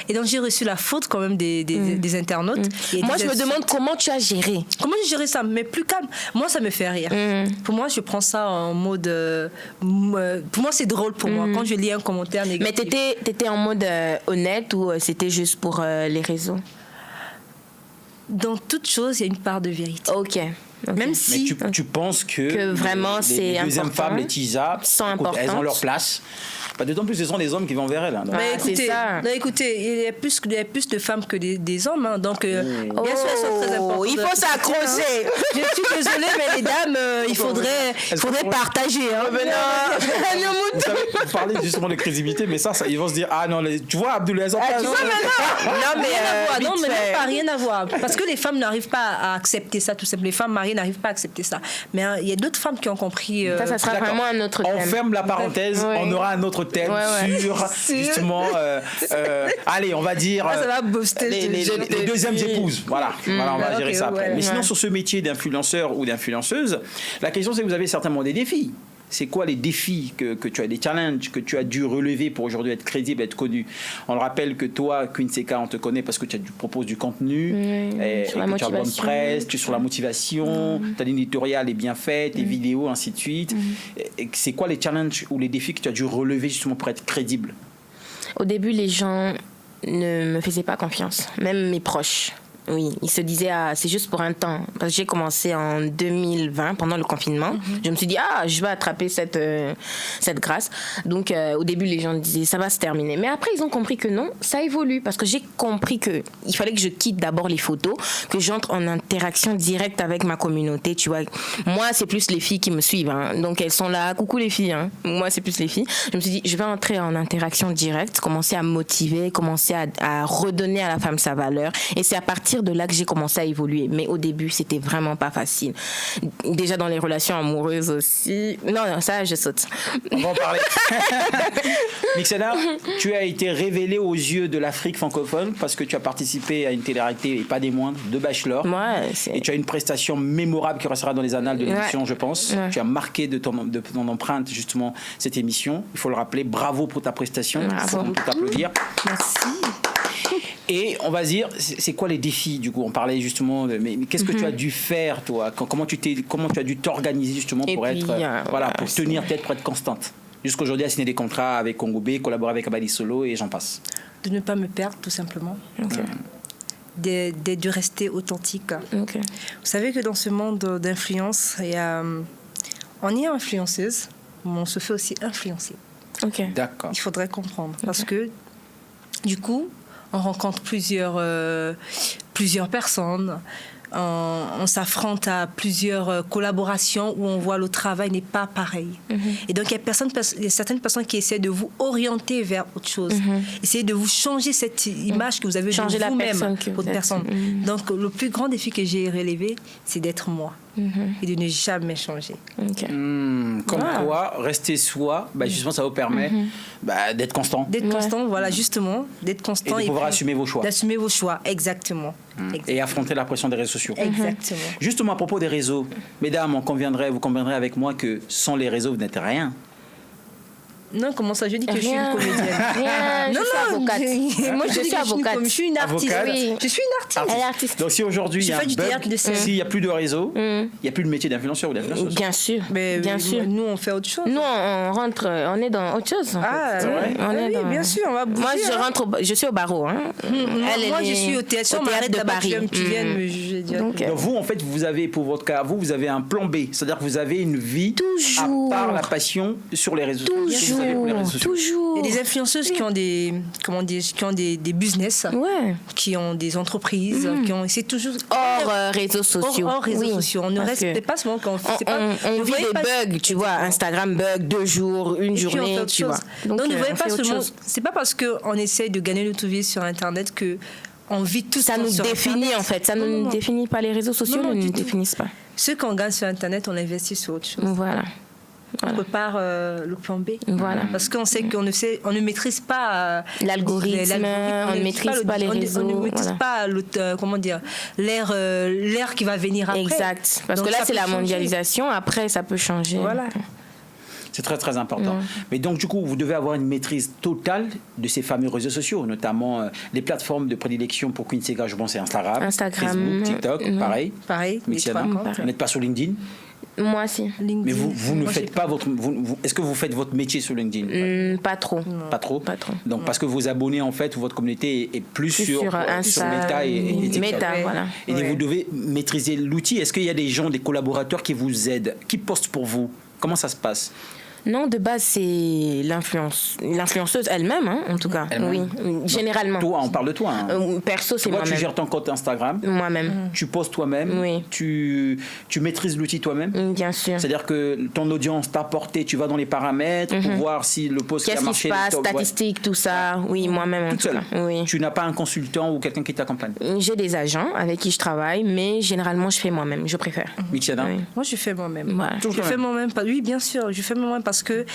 Speaker 1: Et donc, j'ai reçu la faute quand même des internautes.
Speaker 2: Moi, je me demande comment tu as géré.
Speaker 1: Comment j'ai géré ça? Mais plus calme. Moi, ça me fait rire. Pour moi, je prends ça en mode... pour moi, c'est drôle pour moi. Quand je lis un commentaire négatif.
Speaker 2: Mais t'étais en mode honnête ou c'était juste pour les réseaux?
Speaker 1: Dans toute chose, il y a une part de vérité.
Speaker 2: Ok.
Speaker 1: Même si...
Speaker 3: Mais tu penses que
Speaker 2: vraiment c'est
Speaker 3: les deuxièmes femmes, les tisas, elles ont leur place. D'autant plus, ce sont des hommes qui vont vers elles. Hein,
Speaker 1: mais écoutez, il y a plus de femmes que des hommes. Hein, donc, bien sûr, elles sont très importantes.
Speaker 2: Il faut s'accrocher.
Speaker 1: Je suis désolée, mais les dames, il faudrait partager. Hein.
Speaker 3: Vous parlez justement de crédibilité, mais ça, ils vont se dire, ah non, tu vois, Abdoulaye, elles ont pas...
Speaker 1: Non, mais rien à voir. Parce que les femmes n'arrivent pas à accepter ça, tout simplement. Les femmes mariées n'arrivent pas à accepter ça. Mais il y a d'autres femmes qui ont compris...
Speaker 2: Ça sera vraiment un autre thème.
Speaker 3: On ferme la parenthèse, on aura un autre thème sur justement allez, on va dire
Speaker 1: ça va booster
Speaker 3: les deuxièmes épouses. Voilà, on va gérer ça après. Mais sinon, sur ce métier d'influenceur ou d'influenceuse, la question c'est que vous avez certainement des défis. C'est quoi les défis que tu as, des challenges que tu as dû relever pour aujourd'hui être crédible, être connu? On le rappelle que toi, Queen CK, on te connaît parce que tu proposes du contenu, et que tu as bonne presse, tu es sur la motivation, ta ligne éditoriale est bien faite, tes vidéos, ainsi de suite. Et c'est quoi les challenges ou les défis que tu as dû relever justement pour être crédible?
Speaker 2: Au début, les gens ne me faisaient pas confiance, même mes proches. Oui, ils se disaient, c'est juste pour un temps. Parce que j'ai commencé en 2020, pendant le confinement. Je me suis dit, je vais attraper cette grâce. Donc, au début, les gens disaient, ça va se terminer. Mais après, ils ont compris que non, ça évolue. Parce que j'ai compris qu'il fallait que je quitte d'abord les photos, que j'entre en interaction directe avec ma communauté. Tu vois, moi, c'est plus les filles qui me suivent. Hein. Donc, elles sont là, coucou les filles. Hein. Moi, c'est plus les filles. Je me suis dit, je vais entrer en interaction directe, commencer à motiver, commencer à redonner à la femme sa valeur. Et c'est à partir de là que j'ai commencé à évoluer. Mais au début, c'était vraiment pas facile. Déjà dans les relations amoureuses aussi. Non, ça, je saute.
Speaker 3: On va en parler. Mixena, tu as été révélée aux yeux de l'Afrique francophone parce que tu as participé à une télé-réalité, et pas des moindres, de Bachelor. Et tu as une prestation mémorable qui restera dans les annales de l'émission, je pense. Tu as marqué de ton empreinte, justement, cette émission. Il faut le rappeler. Bravo pour ta prestation. Il faut t'applaudir.
Speaker 1: Merci.
Speaker 3: Et on va dire, c'est quoi les défis du coup? On parlait justement de, mais qu'est-ce que tu as dû faire toi? Comment tu as dû t'organiser justement pour pour tenir tête, pour être constante? Jusqu'aujourd'hui, à signer des contrats avec Congo B, collaborer avec Abadi Solo et j'en passe.
Speaker 1: De ne pas me perdre tout simplement. De rester authentique. Vous savez que dans ce monde d'influence, on est influenceuse, mais on se fait aussi influencer.
Speaker 3: D'accord.
Speaker 1: Il faudrait comprendre parce que du coup, on rencontre plusieurs personnes, on s'affronte à plusieurs collaborations où on voit le travail n'est pas pareil. Et donc, il y a certaines personnes qui essaient de vous orienter vers autre chose. Essayer de vous changer cette image que vous avez de vous-même, votre personne. Donc, le plus grand défi que j'ai relevé, c'est d'être moi. Et de ne jamais changer.
Speaker 3: Comme quoi, rester soi, justement, ça vous permet d'être constant.
Speaker 1: D'être constant, voilà, justement. D'être constant
Speaker 3: et de pouvoir assumer vos choix.
Speaker 1: D'assumer vos choix, exactement.
Speaker 3: et affronter la pression des réseaux sociaux.
Speaker 1: Exactement.
Speaker 3: Justement, à propos des réseaux, mesdames, vous conviendrez avec moi que sans les réseaux, vous n'êtes rien.
Speaker 1: Non, comment ça? Je dis que je suis une comédienne.
Speaker 2: Rien, je suis avocate.
Speaker 1: Moi, je suis avocate. Je suis une artiste.
Speaker 3: Avocate.
Speaker 1: Oui. Je suis une artiste.
Speaker 2: Elle est artiste.
Speaker 3: Donc si aujourd'hui il y a un bug, s'il n'y a plus de réseau, il n'y a plus de métier d'influenceur ou d'influenceuse.
Speaker 2: Bien sûr.
Speaker 1: Mais
Speaker 2: bien sûr.
Speaker 1: Nous, on fait autre chose.
Speaker 2: Nous, on rentre, on est dans autre chose.
Speaker 1: Ah,
Speaker 3: C'est vrai?
Speaker 1: oui, bien sûr, on va bouger.
Speaker 2: Moi, je suis au barreau. Hein.
Speaker 1: Moi, je suis au théâtre.
Speaker 2: Au théâtre de Paris.
Speaker 1: Tu viens me juger.
Speaker 2: Donc,
Speaker 3: vous, en fait, vous avez, pour votre cas, vous avez un plan B. C'est-à-dire que vous avez une vie
Speaker 2: Toujours.
Speaker 3: à part la passion sur les réseaux sociaux. Vous avez pour les réseaux sociaux.
Speaker 2: Toujours.
Speaker 1: Il y a des influenceuses qui ont des, qui ont des business, qui ont des entreprises, qui ont, c'est toujours
Speaker 2: hors réseaux sociaux.
Speaker 1: Hors réseaux sociaux. On ne respecte pas seulement quand
Speaker 2: on vit des bugs, tu vois. Instagram bug 2 jours, une journée, tu vois.
Speaker 1: Donc ne voyez pas seulement. C'est pas parce qu'on essaye de gagner notre vie sur Internet que on vit tout
Speaker 2: ça nous définit en fait. Ça ne nous définit pas. Les réseaux sociaux ne nous définissent pas.
Speaker 1: Ce qu'on gagne sur Internet, on investit sur autre chose.
Speaker 2: Voilà.
Speaker 1: On prépare le plan B.
Speaker 2: Voilà.
Speaker 1: Parce qu'on sait qu'on ne maîtrise pas
Speaker 2: l'algorithme, on ne maîtrise pas les réseaux.
Speaker 1: On ne maîtrise pas comment dire, l'ère qui va venir après.
Speaker 2: Exact. Parce que là, c'est la mondialisation. Après, ça peut changer.
Speaker 1: Voilà.
Speaker 3: C'est très, très important. Mais donc, du coup, vous devez avoir une maîtrise totale de ces fameux réseaux sociaux, notamment les plateformes de prédilection pour Queen Sega, je pense, c'est Instagram, Facebook, TikTok, pareil. Mixiana, vous n'êtes pas sur LinkedIn?
Speaker 2: Moi, si.
Speaker 3: LinkedIn. Mais vous ne faites pas votre... est-ce que vous faites votre métier sur LinkedIn?
Speaker 2: Pas trop.
Speaker 3: Pas trop?
Speaker 2: Pas trop.
Speaker 3: Donc, parce que vos abonnés, en fait, ou votre communauté est plus sur Meta et TikTok.
Speaker 2: Meta, voilà.
Speaker 3: Et vous devez maîtriser l'outil. Est-ce qu'il y a des gens, des collaborateurs qui vous aident, qui postent pour vous? Comment ça se passe?
Speaker 2: Non, de base, c'est l'influenceuse elle-même, hein, en tout cas. Oui, généralement.
Speaker 3: Toi, on parle de toi. Hein.
Speaker 2: Perso, c'est moi-même.
Speaker 3: Tu gères ton compte Instagram.
Speaker 2: Moi-même.
Speaker 3: Tu postes toi-même.
Speaker 2: Oui.
Speaker 3: Tu maîtrises l'outil toi-même.
Speaker 2: Bien sûr.
Speaker 3: C'est-à-dire que ton audience t'a porté, tu vas dans les paramètres pour voir si le post a marché.
Speaker 2: Qu'est-ce qui se passe, statistiques, tout ça. Oui, moi-même, en tout cas. Oui.
Speaker 3: Tu n'as pas un consultant ou quelqu'un qui t'accompagne?
Speaker 2: J'ai des agents avec qui je travaille, mais généralement, je fais moi-même. Je préfère.
Speaker 3: Mixiana?
Speaker 2: Oui.
Speaker 1: Moi, je fais moi-même.
Speaker 2: Voilà.
Speaker 1: Je fais moi-même. Oui, bien sûr. Je fais moi-même parce que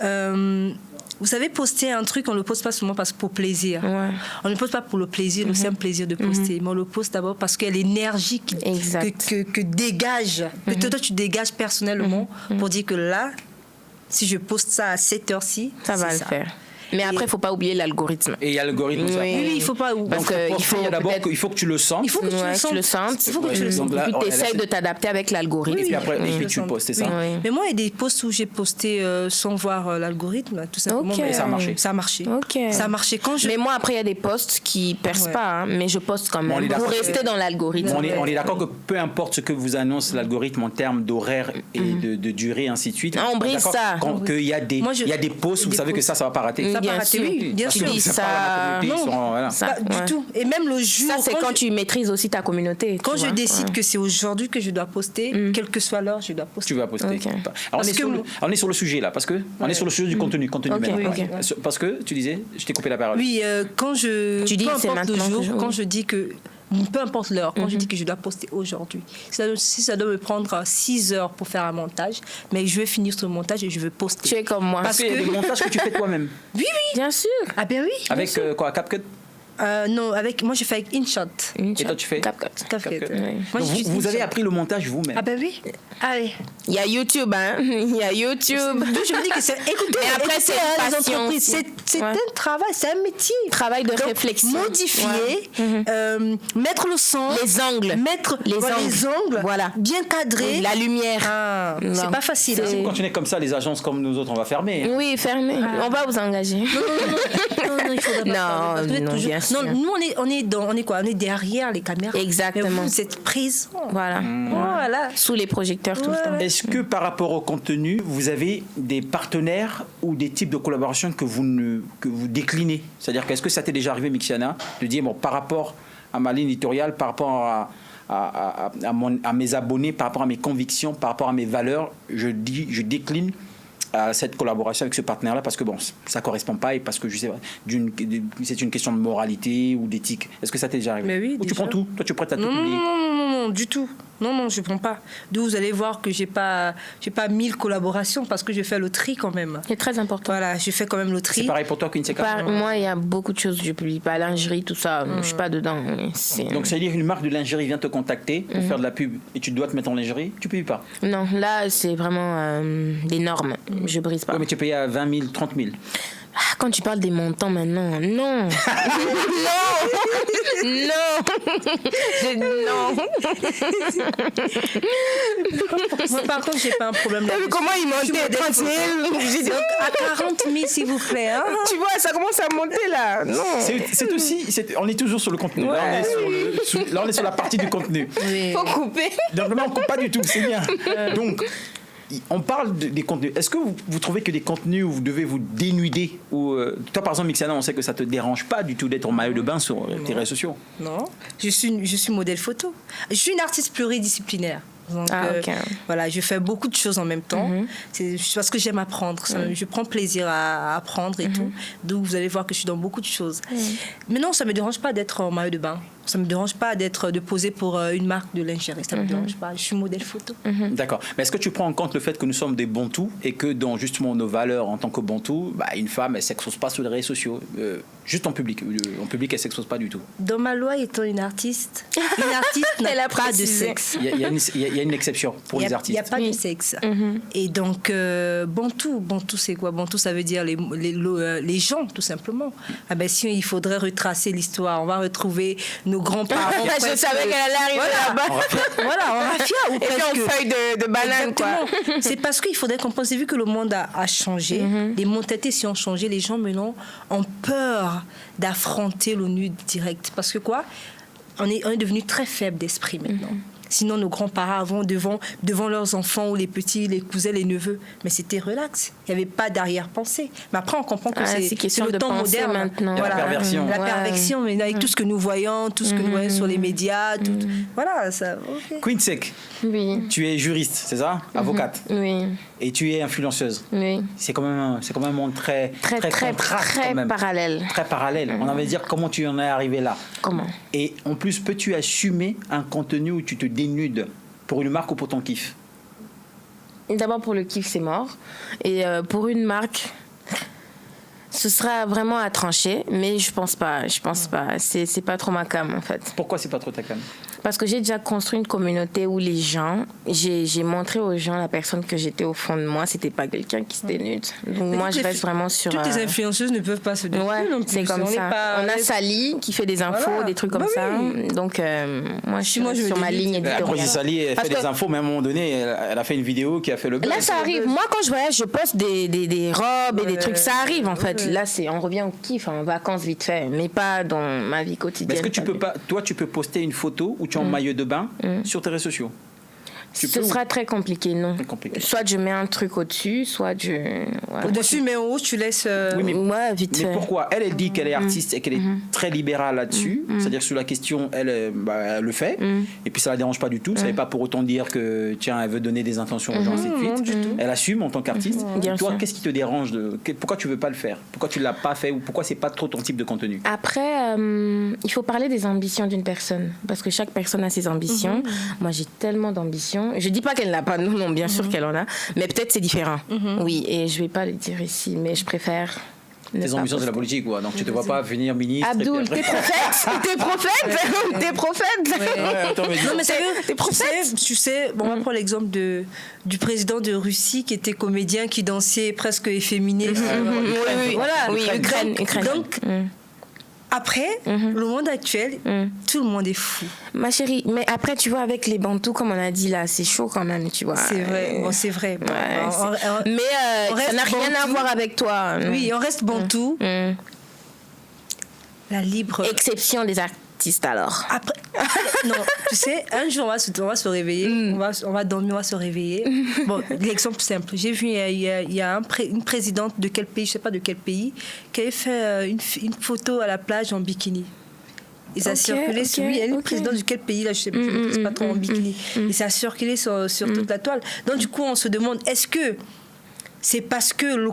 Speaker 1: vous savez, poster un truc, on ne le poste pas seulement pour plaisir.
Speaker 2: Ouais.
Speaker 1: On ne le poste pas pour le plaisir, le simple plaisir de poster, mais on le poste d'abord parce qu'il y a l'énergie que dégage, que toi tu dégages personnellement pour dire que là, si je poste ça à cette heure-ci,
Speaker 2: ça va le faire. Mais après, il ne faut pas oublier l'algorithme.
Speaker 3: Et il y a l'algorithme.
Speaker 1: Oui, il ne faut pas oublier.
Speaker 2: Parce
Speaker 3: il faut que tu le sentes.
Speaker 1: Il faut que tu le sentes.
Speaker 2: Il faut que tu le sentes. Et puis, tu essaies de t'adapter avec l'algorithme.
Speaker 3: Et puis après, tu postes, c'est ça.
Speaker 1: Mais moi, il y a des posts où j'ai posté sans voir l'algorithme, tout simplement.
Speaker 2: Okay.
Speaker 1: Mais
Speaker 3: ça a marché.
Speaker 1: Ça a marché.
Speaker 2: Okay.
Speaker 1: Ça a marché.
Speaker 2: Mais moi, après, il y a des posts qui ne percent pas, hein, mais je poste quand même pour rester dans l'algorithme.
Speaker 3: On est d'accord que peu importe ce que vous annonce l'algorithme en termes d'horaire et de durée, ainsi de suite.
Speaker 2: On brise ça.
Speaker 3: Il y a des posts, vous savez que ça ne va pas rater.
Speaker 1: Ça va pas rater, oui. Bien sûr.
Speaker 2: Tu dis ça.
Speaker 1: Du tout. Et même le jour.
Speaker 2: Ça, c'est quand tu maîtrises aussi ta communauté.
Speaker 1: Quand je décide que c'est aujourd'hui que je dois poster, quelle que soit l'heure, je dois poster.
Speaker 3: Tu vas poster. Okay. On est sur le sujet là, parce que on est sur le sujet du contenu même.
Speaker 2: Okay.
Speaker 3: Parce que tu disais, je t'ai coupé la parole.
Speaker 1: Oui, quand je.
Speaker 2: Tu dis
Speaker 1: peu
Speaker 2: c'est
Speaker 1: importe
Speaker 2: maintenant
Speaker 1: le jour, quand je dis que. Peu importe l'heure, quand je dis que je dois poster aujourd'hui, si ça doit me prendre 6 heures pour faire un montage, mais je vais finir ce montage et je vais poster.
Speaker 2: Tu es comme moi.
Speaker 3: Parce que le montage que tu fais toi-même.
Speaker 1: Oui.
Speaker 2: Bien sûr.
Speaker 1: Ah ben oui.
Speaker 3: Avec quoi, CapCut?
Speaker 1: Non, moi je fais avec InShot.
Speaker 3: Et toi tu fais
Speaker 2: CapCut.
Speaker 3: Moi, vous avez appris le montage vous-même?
Speaker 1: Ah ben oui. Allez.
Speaker 2: Il y a YouTube, hein. Il y a YouTube.
Speaker 1: Je me dis que c'est. Écoutez,
Speaker 2: mais après c'est une passion.
Speaker 1: C'est un travail, c'est un métier.
Speaker 2: Travail de réflexion.
Speaker 1: Modifier, mettre le son,
Speaker 2: les angles,
Speaker 1: mettre les angles,
Speaker 2: voilà,
Speaker 1: bien cadrer,
Speaker 2: la lumière.
Speaker 1: C'est pas facile.
Speaker 3: Si vous continuez comme ça, les agences comme nous autres, on va fermer.
Speaker 2: Oui, fermer. On va vous engager.
Speaker 1: Non, il faudrait pas.
Speaker 2: Non, bien sûr.
Speaker 1: Non, nous on est quoi? On est derrière les caméras.
Speaker 2: Exactement.
Speaker 1: Mais vous êtes prise.
Speaker 2: Voilà. Sous les projecteurs tout le temps.
Speaker 3: Est-ce que par rapport au contenu, vous avez des partenaires ou des types de collaborations que vous déclinez? C'est-à-dire qu'est-ce que ça t'est déjà arrivé, Mixiana, de dire bon, par rapport à ma ligne éditoriale, par rapport à mes abonnés, par rapport à mes convictions, par rapport à mes valeurs, je décline à cette collaboration avec ce partenaire-là parce que bon, ça correspond pas et parce que je sais c'est une question de moralité ou d'éthique. Est-ce que ça t'est déjà arrivé?
Speaker 1: Mais oui,
Speaker 3: ou tu prends tout? Toi, tu es prête à tout publier?
Speaker 1: Non. Non, du tout. Non, je ne prends pas. D'où vous allez voir que j'ai pas 1000 collaborations parce que je fais le tri quand même.
Speaker 2: C'est très important.
Speaker 1: Voilà, je fais quand même le tri.
Speaker 3: C'est pareil pour toi qu'une séquence.
Speaker 2: Moi, il y a beaucoup de choses que je publie pas. Lingerie, tout ça, je suis pas dedans.
Speaker 3: Donc, ça veut dire qu'une marque de lingerie vient te contacter pour faire de la pub et tu dois te mettre en lingerie, tu payes pas.
Speaker 2: Non, là, c'est vraiment des normes. Je brise pas.
Speaker 3: Ouais, mais tu payes à 20 000, 30 000.
Speaker 2: Ah, quand tu parles des montants maintenant, non. Non.
Speaker 1: Moi, par contre, j'ai pas un problème là.
Speaker 2: Comment il montait 30 000?
Speaker 1: Donc, à 40 000, s'il vous plaît. Hein.
Speaker 2: Tu vois, ça commence à monter là. Non.
Speaker 3: C'est aussi, on est toujours sur le contenu.
Speaker 2: Ouais.
Speaker 3: Là, on est sur la partie du contenu.
Speaker 1: Oui.
Speaker 2: Faut couper.
Speaker 3: Donc, non, on coupe pas du tout, c'est bien. Donc, on parle des contenus. Est-ce que vous trouvez que des contenus où vous devez vous dénuder ou toi, par exemple, Mixiana, on sait que ça te dérange pas du tout d'être en maillot de bain sur tes réseaux sociaux.
Speaker 1: Non, je suis modèle photo. Je suis une artiste pluridisciplinaire. Donc, voilà, je fais beaucoup de choses en même temps. C'est parce que j'aime apprendre. Je prends plaisir à apprendre et tout. Donc, vous allez voir que je suis dans beaucoup de choses. Mais non, ça ne me dérange pas d'être en maillot de bain. Ça ne me dérange pas de poser pour une marque de lingerie. Ça ne me dérange pas. Je suis modèle photo.
Speaker 3: D'accord. Mais est-ce que tu prends en compte le fait que nous sommes des bantous et que dans justement nos valeurs en tant que bantous, une femme, elle ne s'expose pas sur les réseaux sociaux, juste en public. En public, elle ne s'expose pas du tout.
Speaker 1: Dans ma loi, étant une artiste n'a pas de sexe.
Speaker 3: Il y a une exception pour les artistes.
Speaker 1: Il n'y a pas de sexe. Et donc, bantou, c'est quoi? Bantou, ça veut dire les gens, tout simplement. Ah ben, si il faudrait retracer l'histoire, on va retrouver nos grands-parents.
Speaker 2: Je savais qu'elle allait arriver là-bas.
Speaker 1: Voilà, en raffia. Ou
Speaker 2: et puis en feuille de banane, quoi.
Speaker 1: C'est parce qu'il faudrait comprendre, vu que le monde a changé, les mentalités si ont changé, les gens maintenant ont peur d'affronter le nu direct. Parce que quoi? On est devenu très faible d'esprit maintenant. Sinon, nos grands-parents avant, devant leurs enfants ou les petits, les cousins, les neveux, mais c'était relax. Il n'y avait pas d'arrière-pensée. Mais après, on comprend que c'est le temps moderne.
Speaker 2: Maintenant.
Speaker 3: Voilà, la perversion.
Speaker 1: La perversion, mais avec tout ce que nous voyons, tout ce que nous voyons sur les médias. Voilà, ça. Okay.
Speaker 3: Queen Sec,
Speaker 2: oui.
Speaker 3: Tu es juriste, c'est ça? Avocate.
Speaker 2: Oui.
Speaker 3: Et tu es influenceuse.
Speaker 2: Oui.
Speaker 3: C'est quand même un monde très
Speaker 2: parallèle.
Speaker 3: Très parallèle. On va dire comment tu en es arrivé là.
Speaker 2: Comment?
Speaker 3: Et en plus, peux-tu assumer un contenu où tu te dénudes pour une marque ou pour ton kiff?
Speaker 2: D'abord pour le kiff, c'est mort. Et pour une marque, ce sera vraiment à trancher, mais je pense pas. C'est pas trop ma cam en fait.
Speaker 3: Pourquoi c'est pas trop ta cam?
Speaker 2: Parce que j'ai déjà construit une communauté où les gens, j'ai montré aux gens la personne que j'étais au fond de moi, c'était pas quelqu'un qui se dénude. Donc moi je reste vraiment sur.
Speaker 1: Toutes les influenceuses ne peuvent pas se dénuder.
Speaker 2: Ouais, c'est comme ça. On a Sally qui fait des infos, des trucs comme ça. Oui. Donc moi je suis sur ma ligne éditoriale.
Speaker 3: Après Sally elle fait des infos, mais à un moment donné elle a fait une vidéo qui a fait le buzz.
Speaker 2: Là ça arrive. Moi quand je voyage, je poste des robes et des trucs. Ça arrive en fait. Là on revient au kiff, en vacances vite fait, mais pas dans ma vie quotidienne.
Speaker 3: Est-ce que tu peux pas, toi tu peux poster une photo où tu es en maillot de bain sur tes réseaux sociaux?
Speaker 2: Ce sera très compliqué, non. Soit je mets un truc au-dessus, soit je...
Speaker 1: Voilà. Au-dessus, mais en haut, tu laisses...
Speaker 3: Oui, mais,
Speaker 2: vite fait.
Speaker 3: Pourquoi? Elle dit qu'elle est artiste et qu'elle est très libérale là-dessus. C'est-à-dire que sur la question, elle le fait. Et puis ça la dérange pas du tout. Ça ne veut pas pour autant dire que, tiens, elle veut donner des intentions aux gens, ainsi de suite. Elle assume en tant qu'artiste. Toi, qu'est-ce qui te dérange pourquoi tu veux pas le faire? Pourquoi tu l'as pas fait? Ou pourquoi c'est pas trop ton type de contenu?
Speaker 2: Après, il faut parler des ambitions d'une personne. Parce que chaque personne a ses ambitions. Moi, j'ai tellement d'ambitions. Je dis pas qu'elle n'a pas, non, bien sûr qu'elle en a, mais peut-être c'est différent. Oui, et je vais pas le dire ici, mais je préfère.
Speaker 3: Tes ambitions, c'est la politique, quoi. Donc tu te vois pas venir ministre.
Speaker 2: Abdoul, t'es prophète. T'es prophète.
Speaker 1: Non, mais t'es prophète. Tu sais, bon, on va prendre l'exemple du président de Russie qui était comédien, qui dansait presque efféminé.
Speaker 2: Oui, Ukraine.
Speaker 1: Donc, après, le monde actuel, tout le monde est fou.
Speaker 2: Ma chérie, mais après, tu vois, avec les bantous, comme on a dit là, c'est chaud quand même, tu vois.
Speaker 1: C'est vrai, bon, c'est vrai. Bon,
Speaker 2: mais ça n'a rien à voir avec toi.
Speaker 1: Oui, on reste bantou. La libre...
Speaker 2: Exception des artistes, alors.
Speaker 1: Après, non, tu sais, un jour, on va se réveiller, on va dormir, on va se réveiller. Bon, l'exemple simple. J'ai vu, il y a une présidente de quel pays, je ne sais pas de quel pays, qui avait fait une photo à la plage en bikini. Et ça a circulé sur lui. Elle est présidente de quel pays, là, je ne sais pas trop, en bikini. Et ça a circulé sur toute la toile. Donc, du coup, on se demande, est-ce que c'est parce que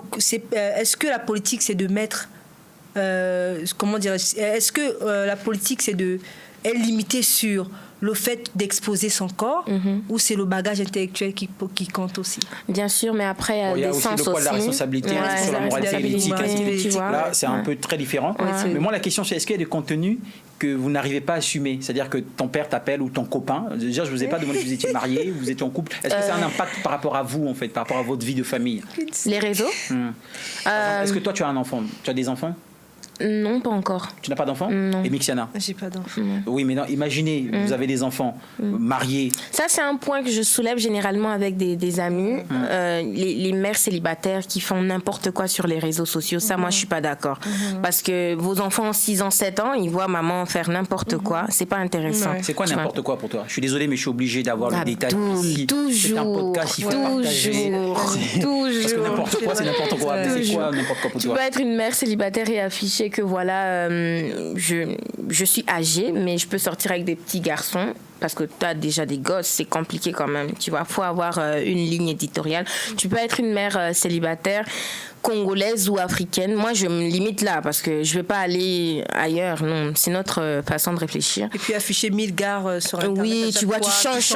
Speaker 1: est-ce que la politique, c'est de mettre... comment dire, est-ce que la politique, c'est de... Elle limitée sur le fait d'exposer son corps ou c'est le bagage intellectuel qui compte aussi?
Speaker 2: Bien sûr, mais après,
Speaker 3: il y a aussi le poids de la responsabilité sur la moralité et l'éthique. Là, c'est un peu très différent. Mais moi, la question, c'est est-ce qu'il y a des contenus que vous n'arrivez pas à assumer? C'est-à-dire que ton père t'appelle ou ton copain. Déjà, je ne vous ai pas demandé si vous étiez mariés, vous étiez en couple. Est-ce que ça a un impact par rapport à vous, en fait, par rapport à votre vie de famille?
Speaker 2: Les réseaux.
Speaker 3: Est-ce que toi, tu as un enfant? Tu as des enfants?
Speaker 2: Non, pas encore.
Speaker 3: Tu n'as pas d'enfant?
Speaker 2: Non.
Speaker 3: Et Mixiana?
Speaker 1: J'ai pas d'enfant.
Speaker 3: Oui, mais non, imaginez, vous avez des enfants mariés.
Speaker 2: Ça, c'est un point que je soulève généralement avec des amis. Les mères célibataires qui font n'importe quoi sur les réseaux sociaux. Ça, moi, je suis pas d'accord. Parce que vos enfants, 6 ans, 7 ans, ils voient maman faire n'importe quoi. C'est pas intéressant.
Speaker 3: C'est quoi n'importe quoi pour toi? Je suis désolée, mais je suis obligée d'avoir le détail ici.
Speaker 2: Toujours.
Speaker 3: C'est un podcast, il faut partager.
Speaker 2: Toujours.
Speaker 3: Parce que n'importe quoi, c'est n'importe quoi. Mais c'est quoi n'importe quoi pour toi?
Speaker 2: Tu peux être une mère célibataire et afficher que voilà, je suis âgée, mais je peux sortir avec des petits garçons. Parce que tu as déjà des gosses, c'est compliqué quand même. Tu vois, il faut avoir une ligne éditoriale. Tu peux être une mère célibataire, congolaise ou africaine. Moi, je me limite là parce que je ne vais pas aller ailleurs. Non, c'est notre façon de réfléchir.
Speaker 1: Et puis afficher 1000 gares sur Internet.
Speaker 2: Oui, tu vois, tu changes.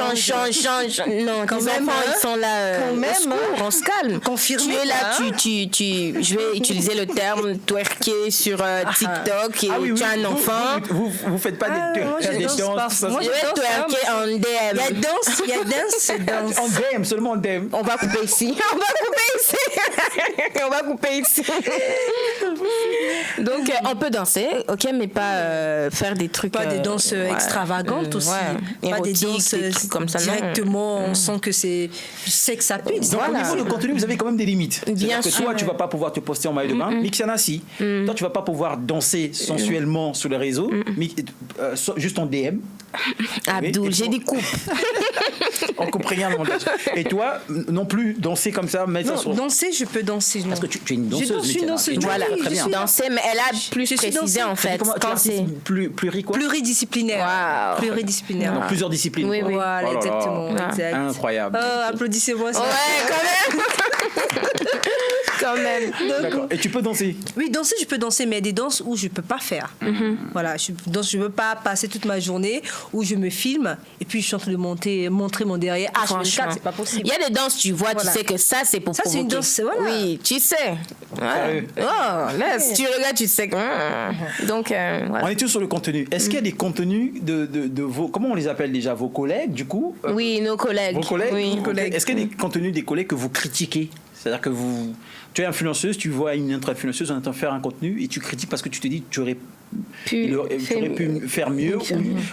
Speaker 2: Non,
Speaker 1: quand
Speaker 2: tes
Speaker 1: même,
Speaker 2: enfants, ils sont là.
Speaker 1: Quand même,
Speaker 2: on se calme.
Speaker 1: Confirmé.
Speaker 2: Tu es là, je vais utiliser le terme twerker sur TikTok et tu as un enfant.
Speaker 3: Vous faites pas des séances.
Speaker 1: Moi,
Speaker 2: je vais twerker en DM.
Speaker 1: Il y a danse.
Speaker 3: En DM, seulement en DM.
Speaker 2: On va couper ici. On va couper ici. Donc, on peut danser, ok, mais pas faire des trucs.
Speaker 1: Pas des danses extravagantes aussi. Pas des danses
Speaker 2: comme ça.
Speaker 1: Directement, on sent que c'est sexe à pute.
Speaker 3: Donc, au niveau du contenu, vous avez quand même des limites.
Speaker 2: Bien
Speaker 3: sûr. Que toi, tu vas pas pouvoir te poster en maillot de bain. Mixiana, si. Toi, tu vas pas pouvoir danser sensuellement sur les réseaux, juste en DM.
Speaker 2: Abdul, j'ai des coupes.
Speaker 3: On comprend rien le montage. Et toi, non plus, danser comme ça, mettre ça sur...
Speaker 1: danser, je peux danser.
Speaker 3: Parce que tu es une danseuse.
Speaker 1: Je suis une danseuse.
Speaker 2: Voilà, très bien. Danser, mais elle a plus précisé en fait.
Speaker 3: Quand c'est
Speaker 1: pluridisciplinaire.
Speaker 2: Wow.
Speaker 1: Pluridisciplinaire.
Speaker 3: Dans plusieurs disciplines.
Speaker 2: Oui.
Speaker 1: Voilà, exactement. Exact.
Speaker 3: Incroyable.
Speaker 1: Applaudissez-moi.
Speaker 2: Ouais, quand même. Quand même.
Speaker 3: D'accord. Et tu peux danser?
Speaker 1: Oui, danser, je peux danser, mais des danses où je peux pas faire. Voilà, je ne veux pas passer toute ma journée où je me filme et puis je suis en train de montrer mon derrière. H24, c'est pas possible.
Speaker 2: Il y a des danses, tu vois, tu sais que ça, c'est pour provoquer.
Speaker 1: C'est une danse, voilà.
Speaker 2: Oui, tu sais. Ouais. Oh, là, si tu regardes, tu sais que... Donc, voilà.
Speaker 3: On est tous sur le contenu. Est-ce qu'il y a des contenus de vos... Comment on les appelle déjà? Vos collègues, du coup?
Speaker 2: Oui, nos collègues.
Speaker 3: Vos collègues?
Speaker 2: Oui.
Speaker 3: Est-ce qu'il y a des contenus des collègues que vous critiquez? C'est-à-dire que tu es influenceuse, tu vois une autre influenceuse en train de faire un contenu et tu critiques parce que tu te dis que tu aurais pu faire mieux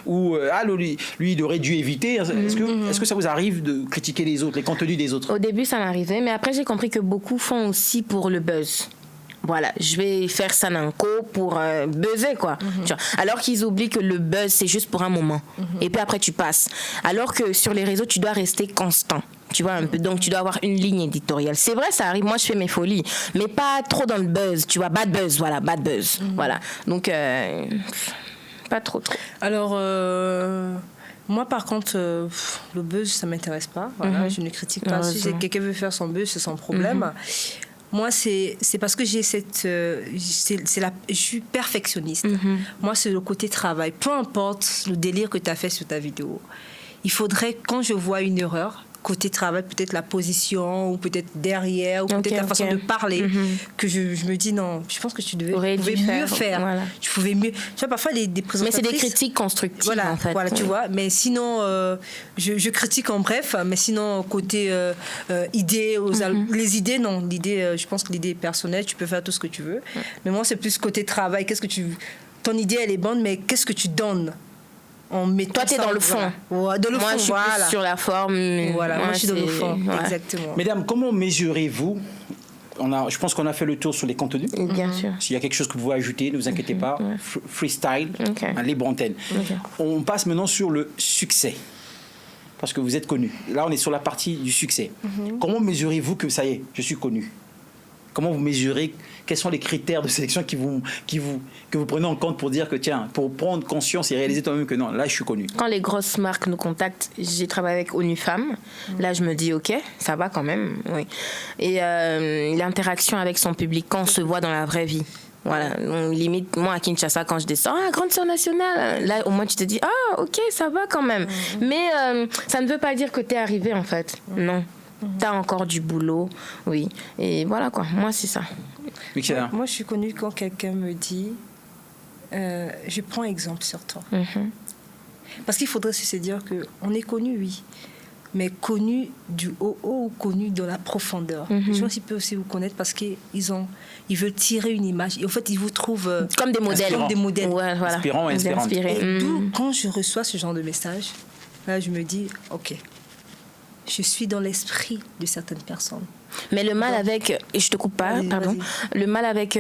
Speaker 3: ou lui il aurait dû éviter. Est-ce que ça vous arrive de critiquer les autres, les contenus des autres?
Speaker 2: Au début ça m'arrivait, mais après j'ai compris que beaucoup font aussi pour le buzz. Voilà, je vais faire ça d'un coup pour buzzer, quoi. Tu vois, alors qu'ils oublient que le buzz, c'est juste pour un moment. Et puis après, tu passes. Alors que sur les réseaux, tu dois rester constant. Tu vois un peu, donc tu dois avoir une ligne éditoriale. C'est vrai, ça arrive. Moi, je fais mes folies, mais pas trop dans le buzz. Tu vois, bad buzz, voilà, bad buzz. Voilà. Donc, pas trop.
Speaker 1: Alors, moi, par contre, le buzz, ça m'intéresse pas. Voilà, je ne critique pas. Si quelqu'un veut faire son buzz, c'est son problème. Moi, c'est parce que j'ai je suis perfectionniste. Moi, c'est le côté travail. Peu importe le délire que tu as fait sur ta vidéo. Il faudrait, quand je vois une erreur, côté travail, peut-être la position, ou peut-être derrière, ou peut-être la façon de parler, que je me dis non, je pense que tu pouvais mieux faire.
Speaker 2: Voilà.
Speaker 1: Tu pouvais mieux. Tu vois, parfois, des présentatrices...
Speaker 2: Mais c'est des critiques constructives,
Speaker 1: voilà,
Speaker 2: en fait.
Speaker 1: Voilà, tu vois. Mais sinon, je critique en bref, mais sinon, côté idées, les idées, non. L'idée, je pense que l'idée est personnelle, tu peux faire tout ce que tu veux. Mais moi, c'est plus côté travail. Ton idée, elle est bonne, mais qu'est-ce que tu donnes?
Speaker 2: Toi, tu es dans le fond.
Speaker 1: Voilà.
Speaker 2: Moi, je suis plus sur la forme.
Speaker 1: Voilà, moi, je suis dans le fond. Ouais. Exactement.
Speaker 3: Mesdames, comment mesurez-vous? Je pense qu'on a fait le tour sur les contenus.
Speaker 2: Bien sûr.
Speaker 3: S'il y a quelque chose que vous pouvez ajouter, ne vous inquiétez pas. Freestyle, libre antenne. On passe maintenant sur le succès. Parce que vous êtes connu. Là, on est sur la partie du succès. Comment mesurez-vous que ça y est, je suis connu? Comment vous mesurez? Quels sont les critères de sélection que vous prenez en compte pour dire que, tiens, pour prendre conscience et réaliser toi-même que non, là, je suis connu?
Speaker 2: Quand les grosses marques nous contactent, j'ai travaillé avec ONU Femmes. Là, je me dis, OK, ça va quand même. Oui. Et l'interaction avec son public, quand on se voit dans la vraie vie. Voilà, donc, limite, moi à Kinshasa, quand je descends, grande sœur nationale, là au moins tu te dis, ok, ça va quand même. Mais ça ne veut pas dire que tu es arrivé, en fait. Non. Tu as encore du boulot, oui. Et voilà, quoi. Moi, c'est ça.
Speaker 1: Moi, je suis connue quand quelqu'un me dit, je prends exemple sur toi. Parce qu'il faudrait se dire qu'on est connu, oui. Mais connu du haut ou connu dans la profondeur. Les gens peuvent aussi vous connaître parce qu'ils veulent tirer une image. Et en fait, ils vous trouvent
Speaker 2: comme des modèles.
Speaker 3: Ouais, voilà. Inspirants et inspirantes.
Speaker 1: Et d'où, quand je reçois ce genre de message, là, je me dis, ok, je suis dans l'esprit de certaines personnes.
Speaker 2: Mais le mal avec, et je te coupe pas, pardon, le mal avec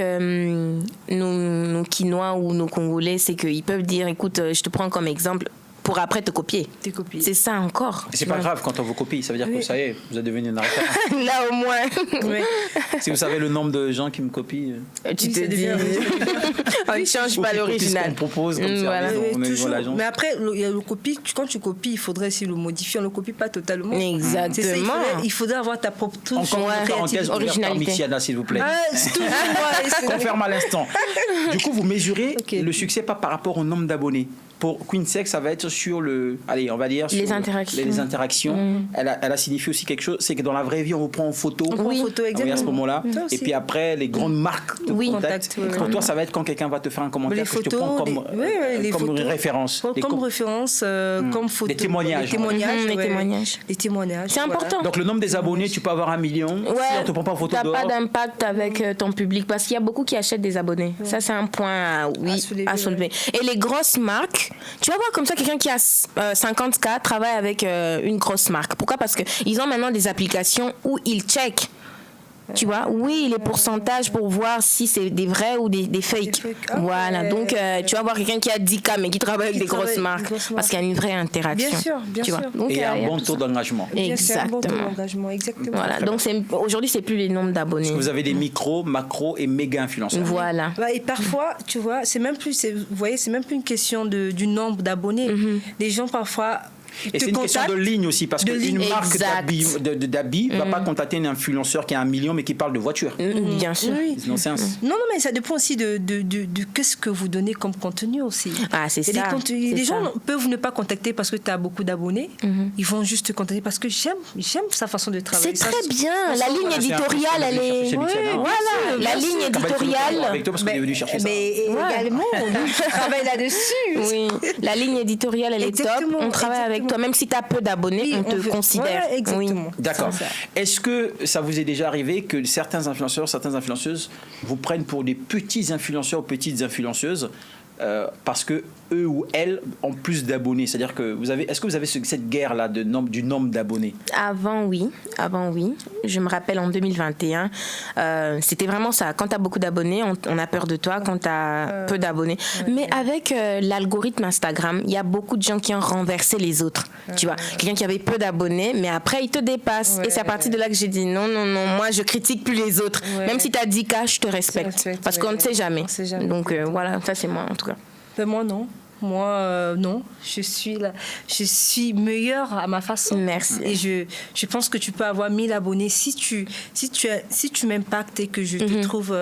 Speaker 2: nos Quinois ou nos Congolais, c'est qu'ils peuvent dire, écoute, je te prends comme exemple, pour après te copier. C'est ça encore.
Speaker 3: Et c'est pas grave quand on vous copie, ça veut dire que ça y est, vous êtes devenu une référence.
Speaker 2: Là au moins.
Speaker 3: Si vous savez le nombre de gens qui me copient.
Speaker 2: Tu te dis. On ne change pas l'original.
Speaker 3: On propose comme ça.
Speaker 1: Mais après, il y a le copie. Quand tu copies, il faudrait aussi le modifier. On ne le copie pas totalement.
Speaker 2: Exactement.
Speaker 1: Il faudrait avoir ta propre touche.
Speaker 3: Encore une parenthèse ouverte par Michiana, s'il vous plaît. Confirme à l'instant. Du coup, vous mesurez le succès pas par rapport au nombre d'abonnés. Pour Queen Sex, ça va être sur on va dire sur
Speaker 2: les interactions.
Speaker 3: Les interactions. Elle a signifié aussi quelque chose, c'est que dans la vraie vie, on vous prend en photo.
Speaker 1: On prend en photo, exactement.
Speaker 3: À ce moment-là. Et puis après, les grandes marques de contact. Pour toi, ça va être quand quelqu'un va te faire un commentaire.
Speaker 1: Les photos,
Speaker 3: je te prends comme référence.
Speaker 1: Comme référence, comme photo.
Speaker 3: Les témoignages.
Speaker 1: Les témoignages.
Speaker 2: C'est important.
Speaker 3: Donc le nombre des abonnés, tu peux avoir 1 million. Si on te prend pas en photo dehors.
Speaker 2: T'as pas d'impact avec ton public parce qu'il y a beaucoup qui achètent des abonnés. Ça, c'est un point à soulever. Et les grosses marques, tu vas voir comme ça quelqu'un qui a 50K travaille avec une grosse marque. Pourquoi? Parce qu'ils ont maintenant des applications où ils checkent. Tu vois, les pourcentages pour voir si c'est des vrais ou des fakes. Voilà, donc tu vas voir quelqu'un qui a 10K mais qui travaille avec des grosses marques parce qu'il y a une vraie interaction.
Speaker 1: Bien sûr.
Speaker 3: Donc, et un bon taux d'engagement.
Speaker 2: Exactement. Voilà, donc aujourd'hui, c'est plus les nombres d'abonnés.
Speaker 3: Parce que vous avez des micros, macros et méga influenceurs.
Speaker 2: Voilà.
Speaker 1: Et parfois, tu vois, c'est même plus une question du nombre d'abonnés. Les gens parfois.
Speaker 3: Et c'est une question de ligne aussi, parce qu'une marque d'habits ne va pas contacter un influenceur qui a 1 million mais qui parle de voiture.
Speaker 2: Bien sûr.
Speaker 1: Non, mais ça dépend aussi de qu'est-ce que vous donnez comme contenu aussi.
Speaker 2: C'est ça.
Speaker 1: Les gens peuvent ne pas contacter parce que tu as beaucoup d'abonnés. Ils vont juste te contacter parce que j'aime sa façon de travailler.
Speaker 2: C'est très bien. La ligne éditoriale, elle est. Voilà, la ligne éditoriale.
Speaker 3: Avec toi parce qu'on est venu chercher ça.
Speaker 1: Mais également, on travaille là-dessus.
Speaker 2: Oui, la ligne éditoriale, elle est top. On travaille avec toi, même si tu as peu d'abonnés, on te considère.
Speaker 1: Voilà, exactement.
Speaker 3: Oui. D'accord. Est-ce que ça vous est déjà arrivé que certains influenceurs, certaines influenceuses vous prennent pour des petits influenceurs ou petites influenceuses parce que eux ou elles ont plus d'abonnés? C'est-à-dire que est-ce que vous avez cette guerre-là du nombre d'abonnés? Avant, oui.
Speaker 2: Je me rappelle en 2021, c'était vraiment ça. Quand tu as beaucoup d'abonnés, on a peur de toi. Quand tu as peu d'abonnés. Mais avec l'algorithme Instagram, il y a beaucoup de gens qui ont renversé les autres. Tu vois, quelqu'un qui avait peu d'abonnés, mais après, il te dépasse. Et c'est à partir de là que j'ai dit non, moi, je critique plus les autres. Même si tu as 10K, je te respecte. Parce qu'on ne sait jamais. Donc, voilà, ça, c'est moi, en tout cas.
Speaker 1: Moi, non. Non, je suis meilleure à ma façon.
Speaker 2: Merci.
Speaker 1: Et je pense que tu peux avoir 1000 abonnés si tu m'impactes et que je te trouve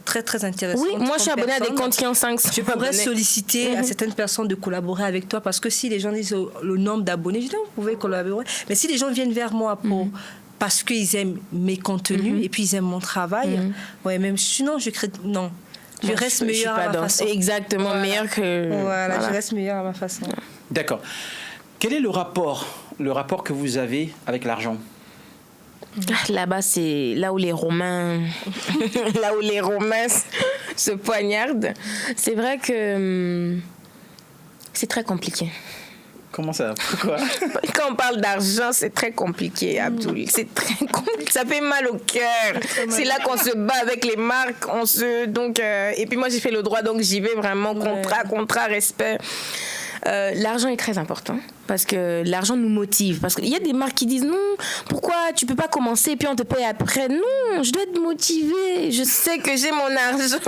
Speaker 1: très très intéressante.
Speaker 2: Oui, moi je suis abonnée à des comptes qui ont 500.
Speaker 1: Je pourrais solliciter à certaines personnes de collaborer avec toi parce que si les gens disent le nombre d'abonnés, je dis vous pouvez collaborer. Mais si les gens viennent vers moi parce qu'ils aiment mes contenus et puis ils aiment mon travail, même sinon je crée non. Je reste meilleure à ma façon.
Speaker 2: Exactement, meilleure que...
Speaker 1: Voilà, je reste meilleure à ma façon.
Speaker 3: D'accord. Quel est le rapport que vous avez avec l'argent?
Speaker 2: Là-bas, c'est là où les Romains se poignardent. C'est vrai que c'est très compliqué.
Speaker 3: Comment ça? Pourquoi?
Speaker 2: Quand on parle d'argent, c'est très compliqué, Abdoul. C'est très compliqué. Ça fait mal au cœur. C'est là qu'on se bat avec les marques. Et puis moi, j'ai fait le droit, donc j'y vais vraiment contrat, respect. L'argent est très important parce que l'argent nous motive. Parce qu'il y a des marques qui disent non, pourquoi tu peux pas commencer et puis on te paye après? Non, je dois être motivée. Je sais que j'ai mon argent.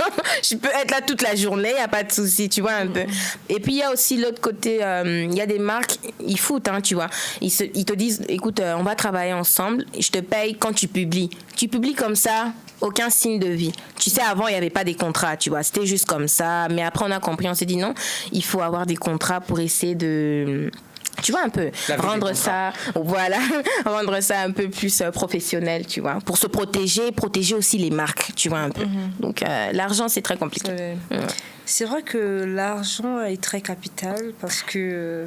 Speaker 2: Je peux être là toute la journée, il n'y a pas de souci, tu vois un peu. Et puis il y a aussi l'autre côté, il y a des marques, ils foutent, tu vois. Ils te disent, écoute, on va travailler ensemble, je te paye quand tu publies. Tu publies comme ça, aucun signe de vie. Tu sais, avant, il n'y avait pas des contrats, tu vois. C'était juste comme ça. Mais après, on a compris, on s'est dit non, il faut avoir des contrats pour essayer de... Tu vois, un peu rendre ça un peu plus professionnel, tu vois, pour se protéger aussi les marques, tu vois, un peu. Donc, l'argent, c'est très compliqué.
Speaker 1: C'est vrai que l'argent est très capital parce que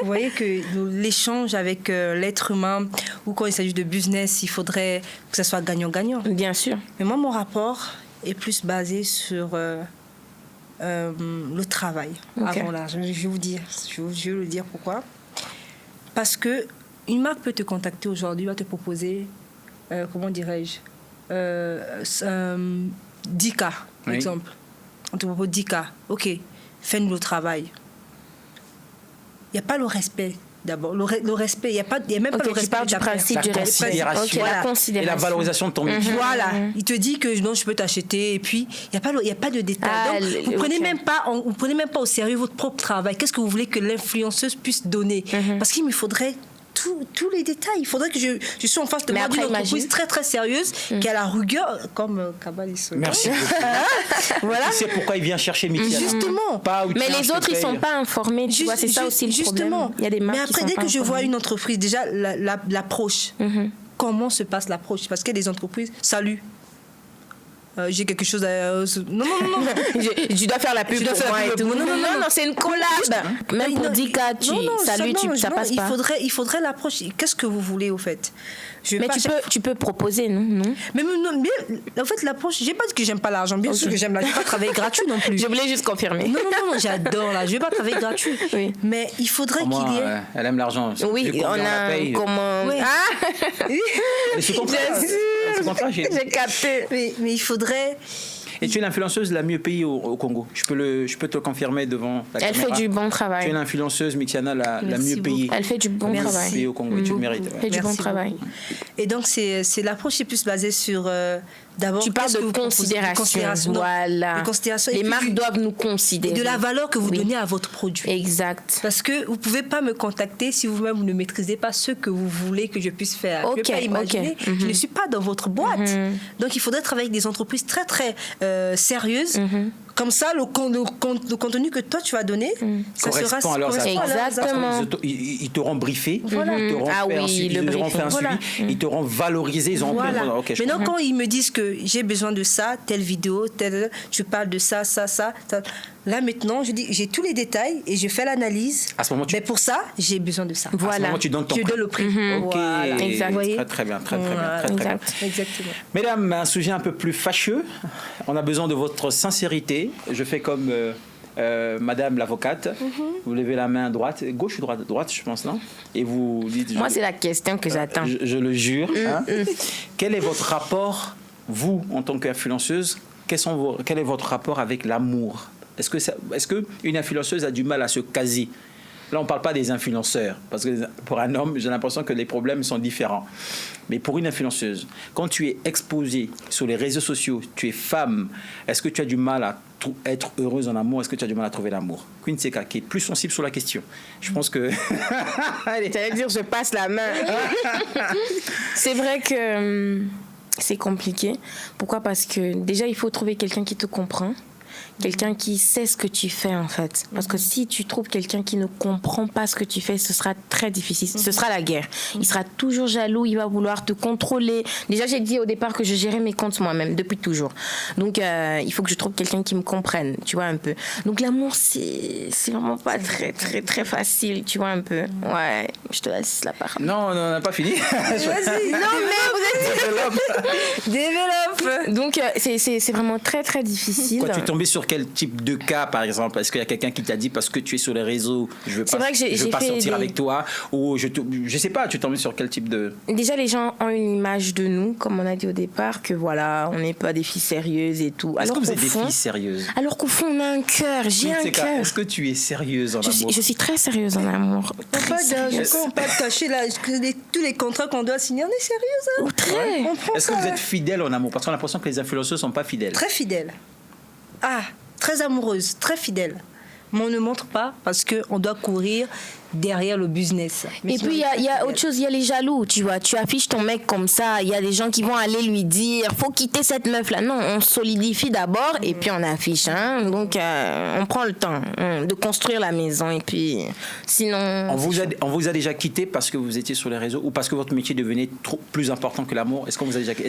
Speaker 1: vous voyez que l'échange avec l'être humain ou quand il s'agit de business, il faudrait que ça soit gagnant-gagnant.
Speaker 2: Bien sûr.
Speaker 1: Mais moi, mon rapport est plus basé sur le travail avant l'argent. Je vais vous dire. Je vais vous dire pourquoi. Parce que une marque peut te contacter aujourd'hui, va te proposer, comment dirais-je, 10 cas, par exemple. On te propose 10 cas. OK, fais-nous le travail. Il n'y a pas le respect. D'abord, le respect, il n'y a même pas le respect.
Speaker 2: Tu parles du principe du respect.
Speaker 1: La considération.
Speaker 3: Et la valorisation de ton métier.
Speaker 1: Voilà. Il te dit que non, je peux t'acheter. Et puis, il n'y a pas de détails. Donc, vous ne prenez même pas au sérieux votre propre travail. Qu'est-ce que vous voulez que l'influenceuse puisse donner? Parce qu'il me faudrait tous les détails. Il faudrait que je sois en face de moi d'une entreprise très très sérieuse qui a la rigueur comme Cabalis.
Speaker 3: Merci. Voilà. C'est pourquoi il vient chercher Mithya.
Speaker 1: Justement.
Speaker 2: Mais les autres, ils ne sont pas informés. Tu vois, c'est ça aussi le problème. Il y a des marques.
Speaker 1: Mais après, dès que je vois une entreprise, déjà l'approche. Comment se passe l'approche? Parce qu'il y a des entreprises. Salut. J'ai quelque chose à... Non.
Speaker 2: Tu dois faire la pub pour moi et tout. Non, c'est une collab. Même pour 10K, ça passe pas.
Speaker 1: Il faudrait l'approche. Qu'est-ce que vous voulez, au fait?
Speaker 2: Mais tu peux proposer, non?
Speaker 1: Mais en fait, l'approche... J'ai pas dit que j'aime pas l'argent. Bien sûr que j'aime l'argent. Je vais pas travailler gratuit non plus.
Speaker 2: Je voulais juste confirmer.
Speaker 1: Non, j'adore là. Je vais pas travailler gratuit. Oui. Mais il faudrait qu'il y ait...
Speaker 3: Elle aime l'argent.
Speaker 2: Oui, on a comment...
Speaker 1: Oui.
Speaker 3: C'est contrat.
Speaker 2: J'ai capté.
Speaker 1: Mais il faudrait...
Speaker 3: Et tu es l'influenceuse la mieux payée au Congo. Je peux te le confirmer devant la caméra.
Speaker 2: Elle fait du bon travail.
Speaker 3: Tu es l'influenceuse Mithiana la mieux payée.
Speaker 2: Elle fait du bon travail.
Speaker 3: Payée au Congo et tu le mérites.
Speaker 2: Elle fait du bon travail.
Speaker 1: Et donc, c'est l'approche qui est plus basée sur... D'abord,
Speaker 2: tu parles de considération. Voilà. Les marques doivent nous considérer.
Speaker 1: Et de la valeur que vous donnez à votre produit.
Speaker 2: Exact.
Speaker 1: Parce que vous ne pouvez pas me contacter si vous-même vous ne maîtrisez pas ce que vous voulez que je puisse faire. Je ne peux pas imaginer. Je ne suis pas dans votre boîte. Donc, il faudrait travailler avec des entreprises très, très sérieuses. Comme ça, le contenu que toi, tu vas donner, ça sera...
Speaker 2: Exactement.
Speaker 3: Ils t'auront briefé.
Speaker 1: Voilà.
Speaker 3: Ils t'auront fait un suivi. Ils t'auront valorisé.
Speaker 1: Maintenant, quand ils me disent que j'ai besoin de ça, telle vidéo, tu parles de ça. Là, maintenant, je dis, j'ai tous les détails et je fais l'analyse.
Speaker 3: À ce moment,
Speaker 1: mais pour ça, j'ai besoin de ça.
Speaker 3: Voilà. À ce moment, tu donnes ton prix.
Speaker 1: Je donne le prix.
Speaker 3: Voilà.
Speaker 2: Exact.
Speaker 3: Très bien. Très bien.
Speaker 1: Exactement.
Speaker 3: Mesdames, un sujet un peu plus fâcheux. On a besoin de votre sincérité. Je fais comme Madame l'avocate. Vous levez la main droite, gauche ou droite, je pense, non? Et vous dites...
Speaker 2: Moi, c'est la question que j'attends.
Speaker 3: Je le jure. Quel est votre rapport, vous, en tant qu'influenceuse, quel est votre rapport avec l'amour? Est-ce qu'une influenceuse a du mal à se caser? Là, on ne parle pas des influenceurs, parce que pour un homme, j'ai l'impression que les problèmes sont différents. Mais pour une influenceuse, quand tu es exposée sur les réseaux sociaux, tu es femme, est-ce que tu as du mal à être heureuse en amour? Est-ce que tu as du mal à trouver l'amour? Queen Seka, qui est plus sensible sur la question. Je pense que...
Speaker 2: T'allais dire, je passe la main. C'est vrai que c'est compliqué. Pourquoi? Parce que déjà, il faut trouver quelqu'un qui te comprend. Quelqu'un qui sait ce que tu fais, en fait. Parce que si tu trouves quelqu'un qui ne comprend pas ce que tu fais, ce sera très difficile. Ce sera la guerre. Il sera toujours jaloux, il va vouloir te contrôler. Déjà, j'ai dit au départ que je gérais mes comptes moi-même, depuis toujours. Donc, il faut que je trouve quelqu'un qui me comprenne, tu vois, un peu. Donc, l'amour, c'est vraiment pas très, très, très facile, tu vois, un peu. Ouais, je te laisse la parole.
Speaker 3: Non, on n'a pas fini.
Speaker 1: Vas-y. Non, mais vous êtes... Développe.
Speaker 2: Donc, c'est vraiment très, très difficile.
Speaker 3: Quand tu es tombé sur quel type de cas, par exemple? Est-ce qu'il y a quelqu'un qui t'a dit parce que tu es sur les réseaux, je veux pas sortir avec toi, ou je sais pas, tu es tombé sur quel type de...
Speaker 2: Déjà, les gens ont une image de nous, comme on a dit au départ, que voilà, on n'est pas des filles sérieuses et tout.
Speaker 3: Est-ce que vous êtes des filles sérieuses?
Speaker 2: Alors qu'au fond, on a un cœur, j'ai un cœur.
Speaker 3: Est-ce que tu es sérieuse en amour?
Speaker 2: Je suis très sérieuse en amour.
Speaker 1: On ne peut pas cacher tous les contrats qu'on doit signer, on est sérieuse. Hein?
Speaker 2: Très.
Speaker 3: Est-ce que vous êtes fidèle en amour? Parce qu'on a l'impression que les influenceurs ne sont pas fidèles.
Speaker 1: Très fidèles. Ah, très amoureuse, très fidèle. Mais on ne montre pas parce qu'on doit courir derrière le business. Mais
Speaker 2: et puis il y a autre chose, il y a les jaloux, tu vois. Tu affiches ton mec comme ça, il y a des gens qui vont aller lui dire faut quitter cette meuf là. Non, on solidifie d'abord et puis on affiche. Hein. Donc on prend le temps de construire la maison et puis sinon.
Speaker 3: On vous a déjà quitté parce que vous étiez sur les réseaux ou parce que votre métier devenait plus important que l'amour. Est-ce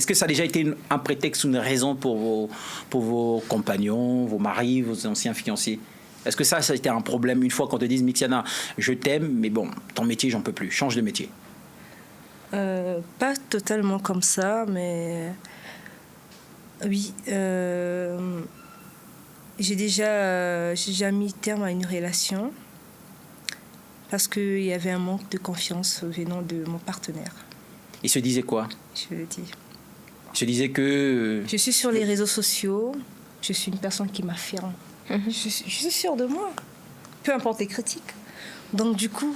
Speaker 3: que ça a déjà été un prétexte ou une raison pour vos compagnons, vos maris, vos anciens fiancés? Est-ce que ça a été un problème une fois qu'on te dise Mixiana, je t'aime, mais bon, ton métier, j'en peux plus, change de métier?
Speaker 1: Pas totalement comme ça, mais oui, j'ai déjà mis terme à une relation parce qu'il y avait un manque de confiance venant de mon partenaire.
Speaker 3: Il se disait quoi?
Speaker 1: Je le dis.
Speaker 3: Il se disait que...
Speaker 1: Je suis sur les réseaux sociaux, je suis une personne qui m'affirme. Je suis sûre de moi, peu importe les critiques. Donc du coup,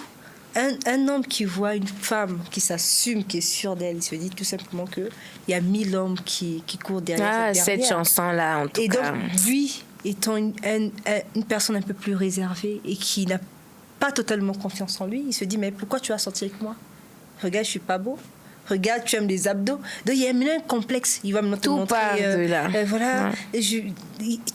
Speaker 1: un homme qui voit une femme qui s'assume, qui est sûre d'elle, il se dit tout simplement qu'il y a 1000 hommes qui courent derrière
Speaker 2: cette chanson-là, en tout cas.
Speaker 1: Et donc, lui, étant une personne un peu plus réservée et qui n'a pas totalement confiance en lui, il se dit, mais pourquoi tu as sorti avec moi? Regarde, je suis pas beau. Regarde, tu aimes les abdos. Donc, il y a un complexe. Il va me
Speaker 2: tout
Speaker 1: montrer.
Speaker 2: Part de là.
Speaker 1: Voilà. Ouais.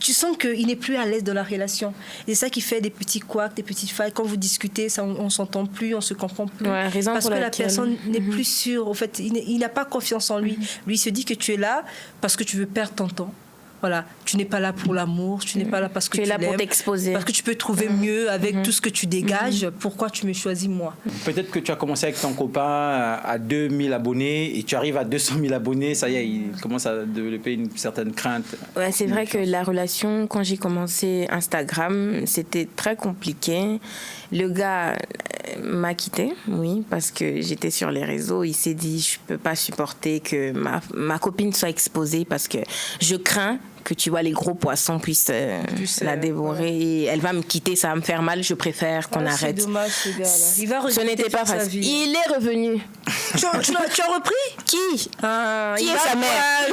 Speaker 1: Tu sens qu'il n'est plus à l'aise dans la relation. Et c'est ça qui fait des petits couacs, des petites failles. Quand vous discutez, ça, on ne s'entend plus, on ne se comprend plus.
Speaker 2: Ouais, raison
Speaker 1: parce
Speaker 2: pour
Speaker 1: que
Speaker 2: laquelle...
Speaker 1: la personne n'est plus sûre. En fait, il n'a pas confiance en lui. Lui, il se dit que tu es là parce que tu veux perdre ton temps. Voilà, tu n'es pas là pour l'amour, tu n'es pas là parce que tu
Speaker 2: es là
Speaker 1: l'aimes,
Speaker 2: pour t'exposer.
Speaker 1: Parce que tu peux trouver mieux avec tout ce que tu dégages. Pourquoi tu me choisis moi?
Speaker 3: Peut-être que tu as commencé avec ton copain à 2000 abonnés et tu arrives à 200 000 abonnés, ça y est, il commence à développer une certaine crainte.
Speaker 2: Ouais, c'est vrai que la relation, quand j'ai commencé Instagram, c'était très compliqué. Le gars m'a quitté, oui, parce que j'étais sur les réseaux. Il s'est dit, je peux pas supporter que ma copine soit exposée parce que je crains que tu vois les gros poissons puissent la dévorer. Ouais. Et elle va me quitter, ça va me faire mal. Je préfère qu'on arrête.
Speaker 1: C'est dommage, ce gars-là. Il va
Speaker 2: ce n'était pas facile. Il est revenu.
Speaker 1: Tu as repris?
Speaker 2: Qui
Speaker 1: Qui est
Speaker 2: sa mère?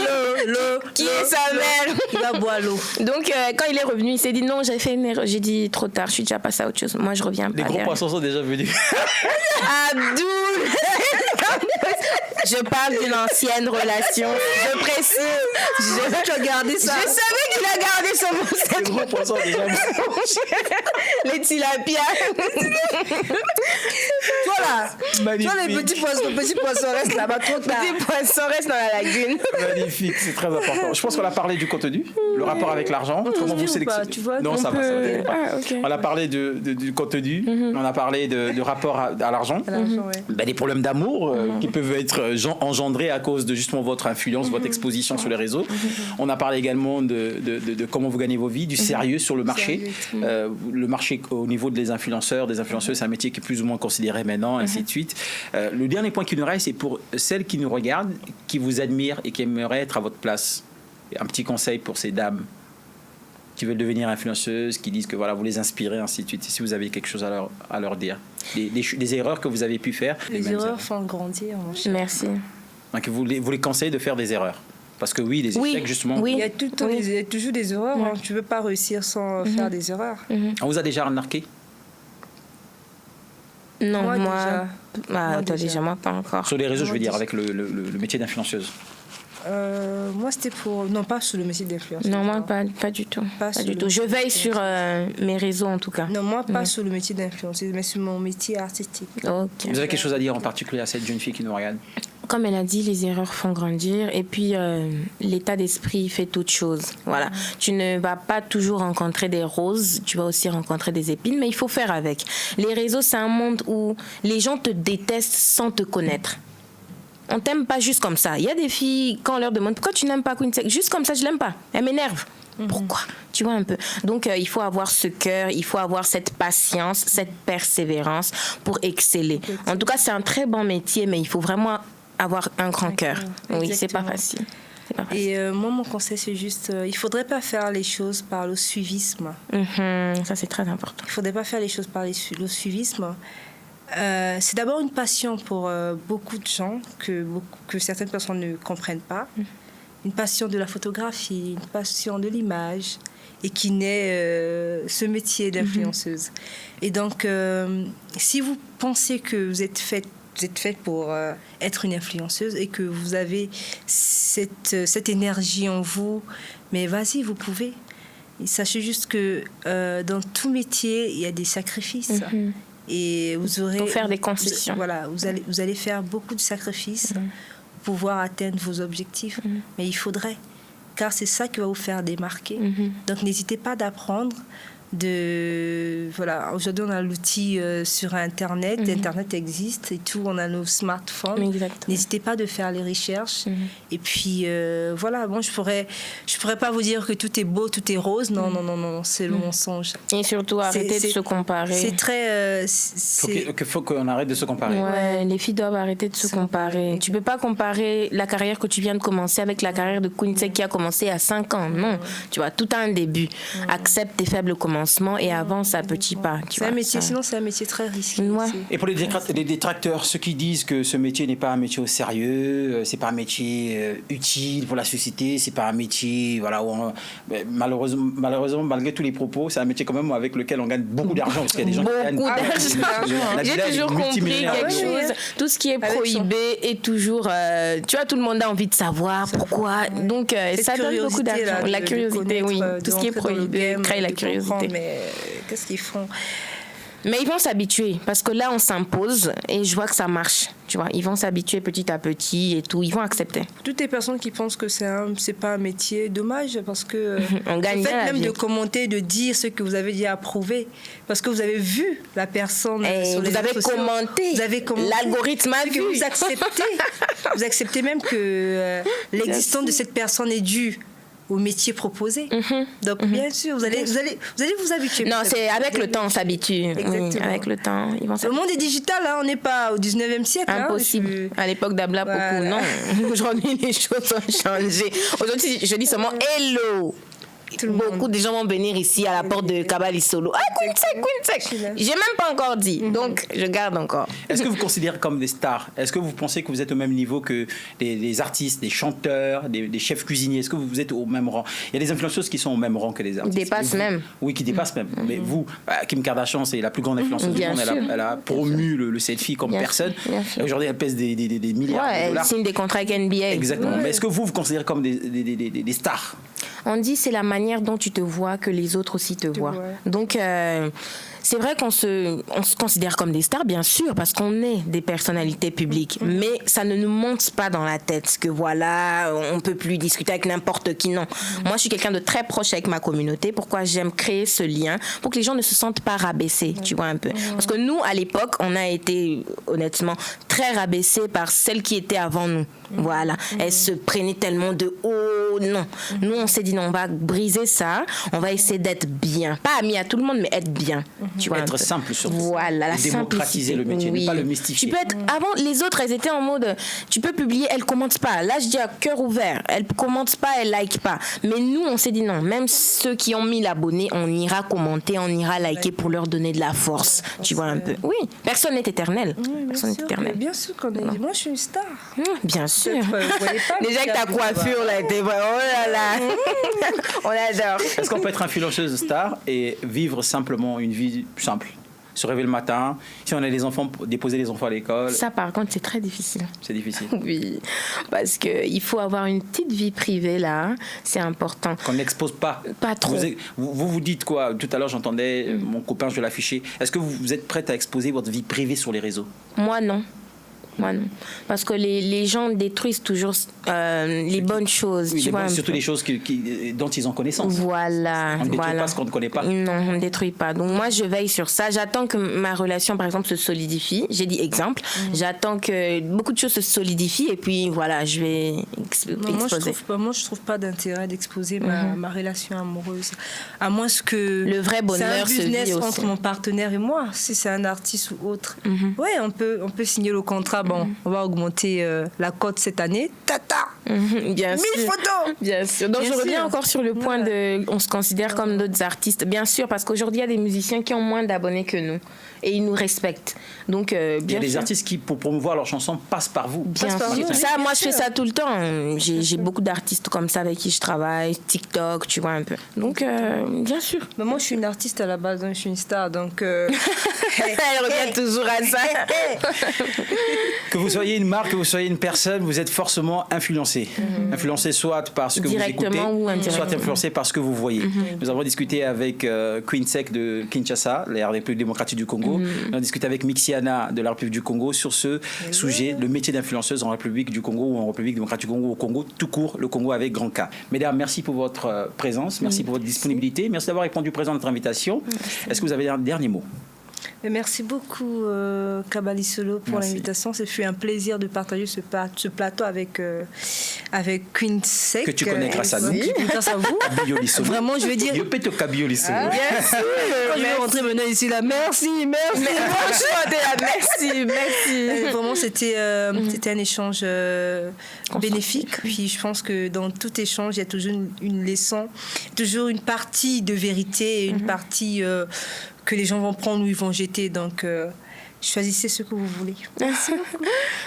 Speaker 2: Qui est sa mère?
Speaker 1: Il va boire l'eau.
Speaker 2: Donc, quand il est revenu, il s'est dit non, j'ai fait une erreur. J'ai dit trop tard, je suis déjà passée à autre chose. Moi, je reviens pas.
Speaker 3: Les gros poissons sont déjà venus.
Speaker 2: Abdoul. Je parle d'une ancienne relation. Je précise.
Speaker 1: Tu as gardé ça.
Speaker 2: Je savais qu'il a gardé son mot.
Speaker 3: Les gros poissons déjà venus.
Speaker 2: Les tilapias.
Speaker 1: Voilà.
Speaker 3: Magnifique.
Speaker 1: Toi, les petits poissons restent là-bas trop tard.
Speaker 2: Les petits poissons restent dans la lagune.
Speaker 3: Magnifique, c'est très important. Je pense qu'on a parlé du contenu, le rapport avec l'argent. Comment vous sélectionnez?
Speaker 1: Tu vois,
Speaker 3: non, ça va.
Speaker 2: Okay.
Speaker 3: On a parlé du contenu, on a parlé du rapport à l'argent.
Speaker 1: Ouais.
Speaker 3: Des problèmes d'amour qui peuvent être engendrés à cause de justement votre influence, votre exposition sur les réseaux. On a parlé également de comment vous gagnez vos vies, du sérieux sur le marché. Le marché au niveau des influenceurs, des influenceuses, c'est un métier qui est plus ou moins considéré maintenant, ainsi de suite. Le dernier point qui nous reste, c'est pour celles qui nous regardent, qui vous admirent et qui aimeraient être à votre place. Un petit conseil pour ces dames qui veulent devenir influenceuses, qui disent que voilà, vous les inspirez, ainsi de suite. Si vous avez quelque chose à leur dire. Des erreurs que vous avez pu faire.
Speaker 1: Les erreurs font grandir, mon cher.
Speaker 2: Merci.
Speaker 3: Donc vous les conseillez de faire des erreurs. Parce que oui, les échecs, justement...
Speaker 1: Oui. Il y a toujours des erreurs. Hein. Tu ne peux pas réussir sans faire des erreurs.
Speaker 3: On vous a déjà remarqué?
Speaker 2: Non,
Speaker 1: moi
Speaker 2: moi pas encore.
Speaker 3: Sur les réseaux, je veux dire, avec le métier d'influenceuse.
Speaker 1: Moi, c'était pour... Non, pas sur le métier d'influenceuse.
Speaker 2: Non, moi, pas du tout. Pas du tout. Je veille sur mes réseaux, en tout cas.
Speaker 1: Non, moi, pas sur le métier d'influenceuse, mais sur mon métier artistique.
Speaker 2: Okay.
Speaker 3: Vous avez quelque chose à dire en particulier à cette jeune fille qui nous regarde?
Speaker 2: Comme elle a dit, les erreurs font grandir. Et puis, l'état d'esprit fait toute chose. Voilà. Tu ne vas pas toujours rencontrer des roses. Tu vas aussi rencontrer des épines. Mais il faut faire avec. Les réseaux, c'est un monde où les gens te détestent sans te connaître. On t'aime pas juste comme ça. Il y a des filles, quand on leur demande pourquoi tu n'aimes pas Queen Sec, juste comme ça, je l'aime pas. Elle m'énerve. Pourquoi? Tu vois un peu. Donc, il faut avoir ce cœur, il faut avoir cette patience, cette persévérance pour exceller. En tout cas, c'est un très bon métier, mais il faut vraiment avoir un grand cœur. Oui, c'est pas facile.
Speaker 1: Et moi, mon conseil, c'est juste, il faudrait pas faire les choses par le suivisme.
Speaker 2: Ça, c'est très important.
Speaker 1: Il faudrait pas faire les choses par le suivisme. C'est d'abord une passion pour beaucoup de gens que certaines personnes ne comprennent pas. Une passion de la photographie, une passion de l'image. et qui naît ce métier d'influenceuse. Et donc, si vous pensez que vous êtes faite pour être une influenceuse et que vous avez cette énergie en vous, mais vas-y, vous pouvez. Et sachez juste que dans tout métier, il y a des sacrifices. Et vous aurez...
Speaker 2: Faut faire des concessions.
Speaker 1: Voilà, vous allez faire beaucoup de sacrifices pour pouvoir atteindre vos objectifs. Mais il faudrait, car c'est ça qui va vous faire démarquer. Donc n'hésitez pas d'apprendre. Voilà, aujourd'hui on a l'outil sur Internet, Internet existe et tout, on a nos smartphones.
Speaker 2: Exactement.
Speaker 1: N'hésitez pas de faire les recherches. Et puis voilà, bon, je pourrais pas vous dire que tout est beau, tout est rose. Non, c'est le mensonge.
Speaker 2: Et surtout arrêter de se comparer.
Speaker 1: C'est très.
Speaker 3: Faut qu'on arrête de se comparer.
Speaker 2: Ouais, les filles doivent arrêter de se comparer. Tu peux pas comparer la carrière que tu viens de commencer avec la carrière de Quincy qui a commencé à 5 ans. Non, tu vois, tout a un début. Accepte tes faibles commencements et avance à petits pas.
Speaker 1: C'est un métier, sinon c'est un métier très risqué.
Speaker 2: Ouais.
Speaker 3: Et pour les détracteurs, ceux qui disent que ce métier n'est pas un métier au sérieux, c'est pas un métier utile pour la société, c'est pas un métier, voilà, malheureusement, malgré tous les propos, c'est un métier quand même avec lequel on gagne beaucoup d'argent, parce qu'il y a des gens qui gagnent beaucoup d'argent.
Speaker 2: J'ai toujours compris quelque chose. Tout ce qui est prohibé est toujours, tu vois, tout le monde a envie de savoir pourquoi. Donc ça donne beaucoup d'argent. La curiosité, oui. Tout ce qui est prohibé crée la curiosité.
Speaker 1: Mais qu'est-ce qu'ils font?
Speaker 2: Mais ils vont s'habituer, parce que là, on s'impose et je vois que ça marche. Tu vois, ils vont s'habituer petit à petit et tout. Ils vont accepter.
Speaker 1: Toutes les personnes qui pensent que c'est pas un métier, dommage, parce que
Speaker 2: on gagne
Speaker 1: le fait même de commenter, de dire ce que vous avez déjà approuvé, parce que vous avez vu la personne sur les réseaux sociaux.
Speaker 2: Vous avez commenté. L'algorithme a vu.
Speaker 1: Vous acceptez même que l'existence de cette personne est due au métier proposé. Donc, bien sûr, vous allez vous habituer.
Speaker 2: Non, c'est avec le temps, on s'habitue. Oui, avec le temps, ils vont s'habituer.
Speaker 1: Le monde est digital, hein, on n'est pas au 19e siècle.
Speaker 2: Impossible. À l'époque d'Abla, beaucoup, non. Aujourd'hui, les choses ont changé. Aujourd'hui, je dis seulement hello. Beaucoup de gens vont venir ici à la porte de Kabali Solo. Ah, Quincy. J'ai même pas encore dit, donc je garde encore.
Speaker 3: Est-ce que vous considérez comme des stars? Est-ce que vous pensez que vous êtes au même niveau que des artistes, des chanteurs, des chefs cuisiniers? Est-ce que vous êtes au même rang? Il y a des influenceuses qui sont au même rang que les artistes.
Speaker 2: Dépassent même.
Speaker 3: Oui, qui dépassent même. Mais vous, Kim Kardashian, c'est la plus grande influenceuse du monde. Elle a promu le selfie comme personne. Et aujourd'hui, elle pèse des milliards de dollars.
Speaker 2: Elle signe des contrats avec NBA.
Speaker 3: Exactement. Mais est-ce que vous considérez comme des stars?
Speaker 2: On dit c'est la manière dont tu te vois que les autres aussi te voient. Donc c'est vrai qu'on se considère comme des stars, bien sûr, parce qu'on est des personnalités publiques. Mais ça ne nous monte pas dans la tête que voilà, on peut plus discuter avec n'importe qui. Non. Moi, je suis quelqu'un de très proche avec ma communauté. Pourquoi j'aime créer ce lien? Pour que les gens ne se sentent pas rabaissés, tu vois un peu. Parce que nous, à l'époque, on a été, honnêtement, très rabaissés par celles qui étaient avant nous. Voilà. Elles se prenaient tellement de haut. Non. Nous, on s'est dit non, on va briser ça. On va essayer d'être bien. Pas amis à tout le monde, mais être bien. Tu vois,
Speaker 3: être simple surtout.
Speaker 2: Voilà, la
Speaker 3: démocratiser
Speaker 2: simplicité.
Speaker 3: le métier, ne pas le mystifier.
Speaker 2: Tu peux être, avant, les autres, elles étaient en mode, tu peux publier, elles commentent pas. Là, je dis à cœur ouvert, elles commentent pas, elles like pas. Mais nous, on s'est dit non, même ceux qui ont mis l'abonné, on ira commenter, on ira liker pour leur donner de la force. Tu vois un peu. Oui, personne n'est éternel. Personne n'est éternel.
Speaker 1: Bien sûr qu'on est. Moi, je suis une star.
Speaker 2: Bien sûr. Déjà avec ta coiffure, là, t'es oh là là. On adore.
Speaker 3: Est-ce qu'on peut être influenceuse star et vivre simplement une vie simple? Se réveiller le matin, si on a des enfants, déposer les enfants à l'école.
Speaker 2: Ça, par contre, c'est très difficile.
Speaker 3: C'est difficile.
Speaker 2: Oui, parce qu'il faut avoir une petite vie privée, là. C'est important.
Speaker 3: Qu'on n'expose pas.
Speaker 2: Pas trop.
Speaker 3: Vous dites quoi? Tout à l'heure, j'entendais mon copain, je vais l'afficher. Est-ce que vous êtes prête à exposer votre vie privée sur les réseaux?
Speaker 2: Moi, non. Moi, non. Parce que les gens détruisent toujours les bonnes choses.
Speaker 3: Oui,
Speaker 2: tu vois,
Speaker 3: surtout les choses dont ils ont connaissance.
Speaker 2: Voilà.
Speaker 3: On ne détruit pas ce qu'on ne connaît pas.
Speaker 2: Non, on ne détruit pas. Donc moi, je veille sur ça. J'attends que ma relation, par exemple, se solidifie. J'ai dit exemple. J'attends que beaucoup de choses se solidifient et puis voilà, je vais exposer.
Speaker 1: Moi, je trouve pas d'intérêt d'exposer ma relation amoureuse. À moins que
Speaker 2: le vrai bonheur
Speaker 1: se vit
Speaker 2: aussi.
Speaker 1: Entre mon partenaire et moi. Si c'est un artiste ou autre. Ouais, on peut signer le contrat. Bon, on va augmenter la cote cette année. Tata!
Speaker 2: Bien
Speaker 1: 1000
Speaker 2: sûr.
Speaker 1: photos.
Speaker 2: Bien sûr. Donc,
Speaker 1: Bien
Speaker 2: je reviens
Speaker 1: sûr.
Speaker 2: encore sur le point on se considère comme d'autres artistes. Bien sûr, parce qu'aujourd'hui, il y a des musiciens qui ont moins d'abonnés que nous. Et ils nous respectent. Donc, bien
Speaker 3: il y a des
Speaker 2: sûr.
Speaker 3: artistes qui, pour promouvoir leurs chansons, passent par vous.
Speaker 2: Bien
Speaker 1: Passe par
Speaker 2: sûr.
Speaker 1: nous,
Speaker 2: Ça,
Speaker 1: bien
Speaker 2: moi, je fais
Speaker 1: sûr.
Speaker 2: ça tout le temps. J'ai beaucoup d'artistes comme ça avec qui je travaille. TikTok, tu vois un peu. Donc, bien sûr.
Speaker 1: Mais moi, je suis une artiste à la base, donc je suis une star. Donc,
Speaker 2: Elle revient toujours à ça.
Speaker 3: Que vous soyez une marque, que vous soyez une personne, vous êtes forcément influencé. Influencé soit par ce que vous écoutez,
Speaker 2: Directement ou indirectement.
Speaker 3: soit influencé par ce que vous voyez. Nous avons discuté avec Queen Sec de Kinshasa, la République démocratique du Congo. Nous avons discuté avec Mixiana de la République du Congo sur ce sujet, le métier d'influenceuse en République du Congo ou en République démocratique du Congo, au Congo, tout court, le Congo avec grand K. Mesdames, merci pour votre présence, merci pour votre disponibilité, merci d'avoir répondu présent à notre invitation. Est-ce que vous avez un dernier mot?
Speaker 1: merci beaucoup, Kabali Solo, pour
Speaker 3: Merci.
Speaker 1: l'invitation. Ce fut un plaisir de partager ce plateau avec Queen Sec.
Speaker 3: Que tu connais grâce à nous.
Speaker 1: Grâce à vous.
Speaker 3: Kabioli Solo.
Speaker 1: Vraiment, je veux dire.
Speaker 3: Je peux te Kabioli Solo.
Speaker 1: Quand je vais rentrer maintenant ici, là, merci.
Speaker 2: Merci.
Speaker 1: Vraiment, c'était un échange bénéfique. Puis je pense que dans tout échange, il y a toujours une leçon, toujours une partie de vérité et une partie que les gens vont prendre ou ils vont jeter. Donc, choisissez ce que vous voulez.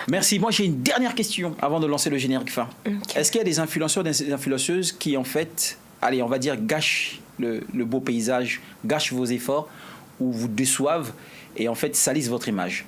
Speaker 3: Merci. Moi, j'ai une dernière question avant de lancer le générique fin. Est-ce qu'il y a des influenceurs, des influenceuses qui, en fait, allez, on va dire, gâchent le beau paysage, gâchent vos efforts ou vous déçoivent et, en fait, salissent votre image?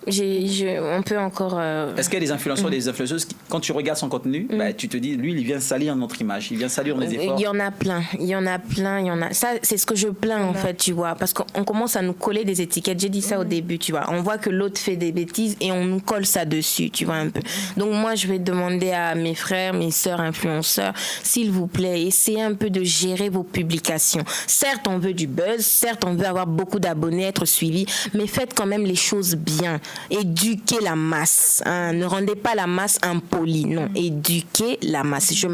Speaker 2: On peut encore.
Speaker 3: Est-ce qu'il y a des influenceurs, des influenceuses qui, quand tu regardes son contenu, tu te dis, lui, il vient salir notre image, il vient salir nos efforts?
Speaker 2: Il y en a plein. Ça, c'est ce que je plains, en fait, tu vois. Parce qu'on commence à nous coller des étiquettes. J'ai dit ça au début, tu vois. On voit que l'autre fait des bêtises et on nous colle ça dessus, tu vois, un peu. Donc, moi, je vais demander à mes frères, mes sœurs influenceurs, s'il vous plaît, essayez un peu de gérer vos publications. Certes, on veut du buzz. Certes, on veut avoir beaucoup d'abonnés, être suivi. Mais faites quand même les choses bien. Éduquez la masse. Hein. Ne rendez pas la masse impolie. Non, éduquez la masse. Je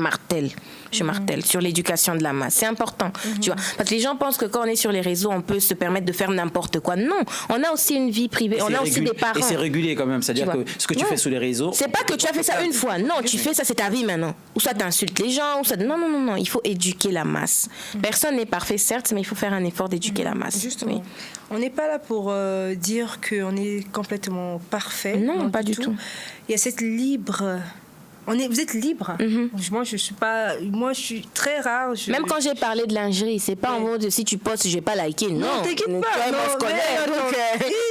Speaker 2: martèle sur l'éducation de la masse. C'est important, tu vois. Parce que les gens pensent que quand on est sur les réseaux, on peut se permettre de faire n'importe quoi. Non, on a aussi une vie privée. On a aussi des parents.
Speaker 3: Et c'est régulé quand même. C'est-à-dire que ce que tu fais sur les réseaux...
Speaker 2: C'est pas que tu as fait ça une fois. Non, tu fais ça, c'est ta vie maintenant. Ou soit tu insultes les gens, ou soit... Non. Il faut éduquer la masse. Personne n'est parfait, certes, mais il faut faire un effort d'éduquer la masse.
Speaker 1: Justement.
Speaker 2: Oui.
Speaker 1: On n'est pas là pour dire qu'on est complètement parfait.
Speaker 2: Non, pas du tout.
Speaker 1: Il y a cette libre... Vous êtes libre. Moi, je suis très rare.
Speaker 2: Même quand j'ai parlé de lingerie, c'est pas en mode si tu postes, je vais pas liker. Non,
Speaker 1: t'inquiète pas.
Speaker 2: Toi, on se connaît.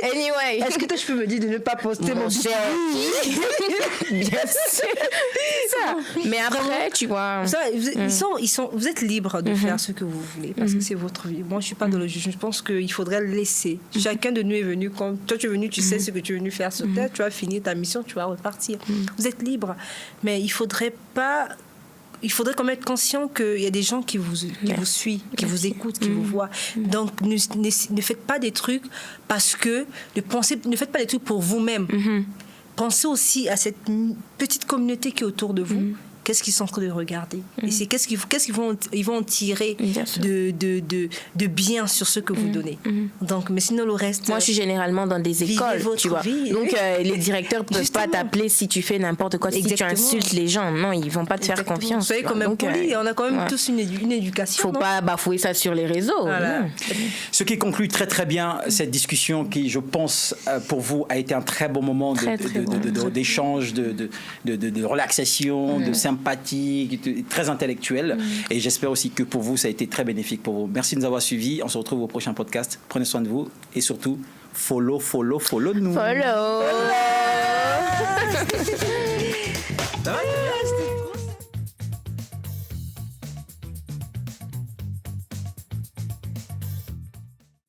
Speaker 2: Anyway.
Speaker 1: Est-ce que toi, je peux me dire de ne pas poster mon
Speaker 2: cher. Bien sûr. Ça. Mais après, tu vois.
Speaker 1: Vous êtes libre de faire ce que vous voulez parce que c'est votre vie. Moi, je suis pas dans le jugement. Je pense qu'il faudrait le laisser. Chacun de nous est venu. Quand toi, tu es venu, tu sais ce que tu es venu faire sur Terre. Tu as fini ta mission, tu vas repartir. Vous êtes libre. Mais il faudrait quand même être conscient qu'il y a des gens qui vous suivent, qui vous écoutent, qui vous voient. Donc, ne faites pas des trucs parce que... Ne faites pas des trucs pour vous-même. Pensez aussi à cette petite communauté qui est autour de vous. Qu'est-ce qu'ils sont en train de regarder? Et c'est qu'est-ce qu'ils vont en tirer de bien sur ce que vous donnez. Donc, mais sinon, le reste...
Speaker 2: Moi, je suis généralement dans des écoles, tu vois. Donc, les directeurs ne peuvent pas t'appeler si tu fais n'importe quoi, si tu insultes les gens. Non, ils ne vont pas te faire confiance.
Speaker 1: Vous savez, quand même poli, on a quand même tous une éducation.
Speaker 2: Il ne faut pas bafouer ça sur les réseaux.
Speaker 1: Voilà.
Speaker 3: Ce qui conclut très très bien cette discussion qui, je pense, pour vous, a été un très bon moment d'échange, de relaxation, de sympathie, très intellectuel. Et j'espère aussi que pour vous, ça a été très bénéfique pour vous. Merci de nous avoir suivis. On se retrouve au prochain podcast. Prenez soin de vous et surtout, follow nous.
Speaker 2: Follow.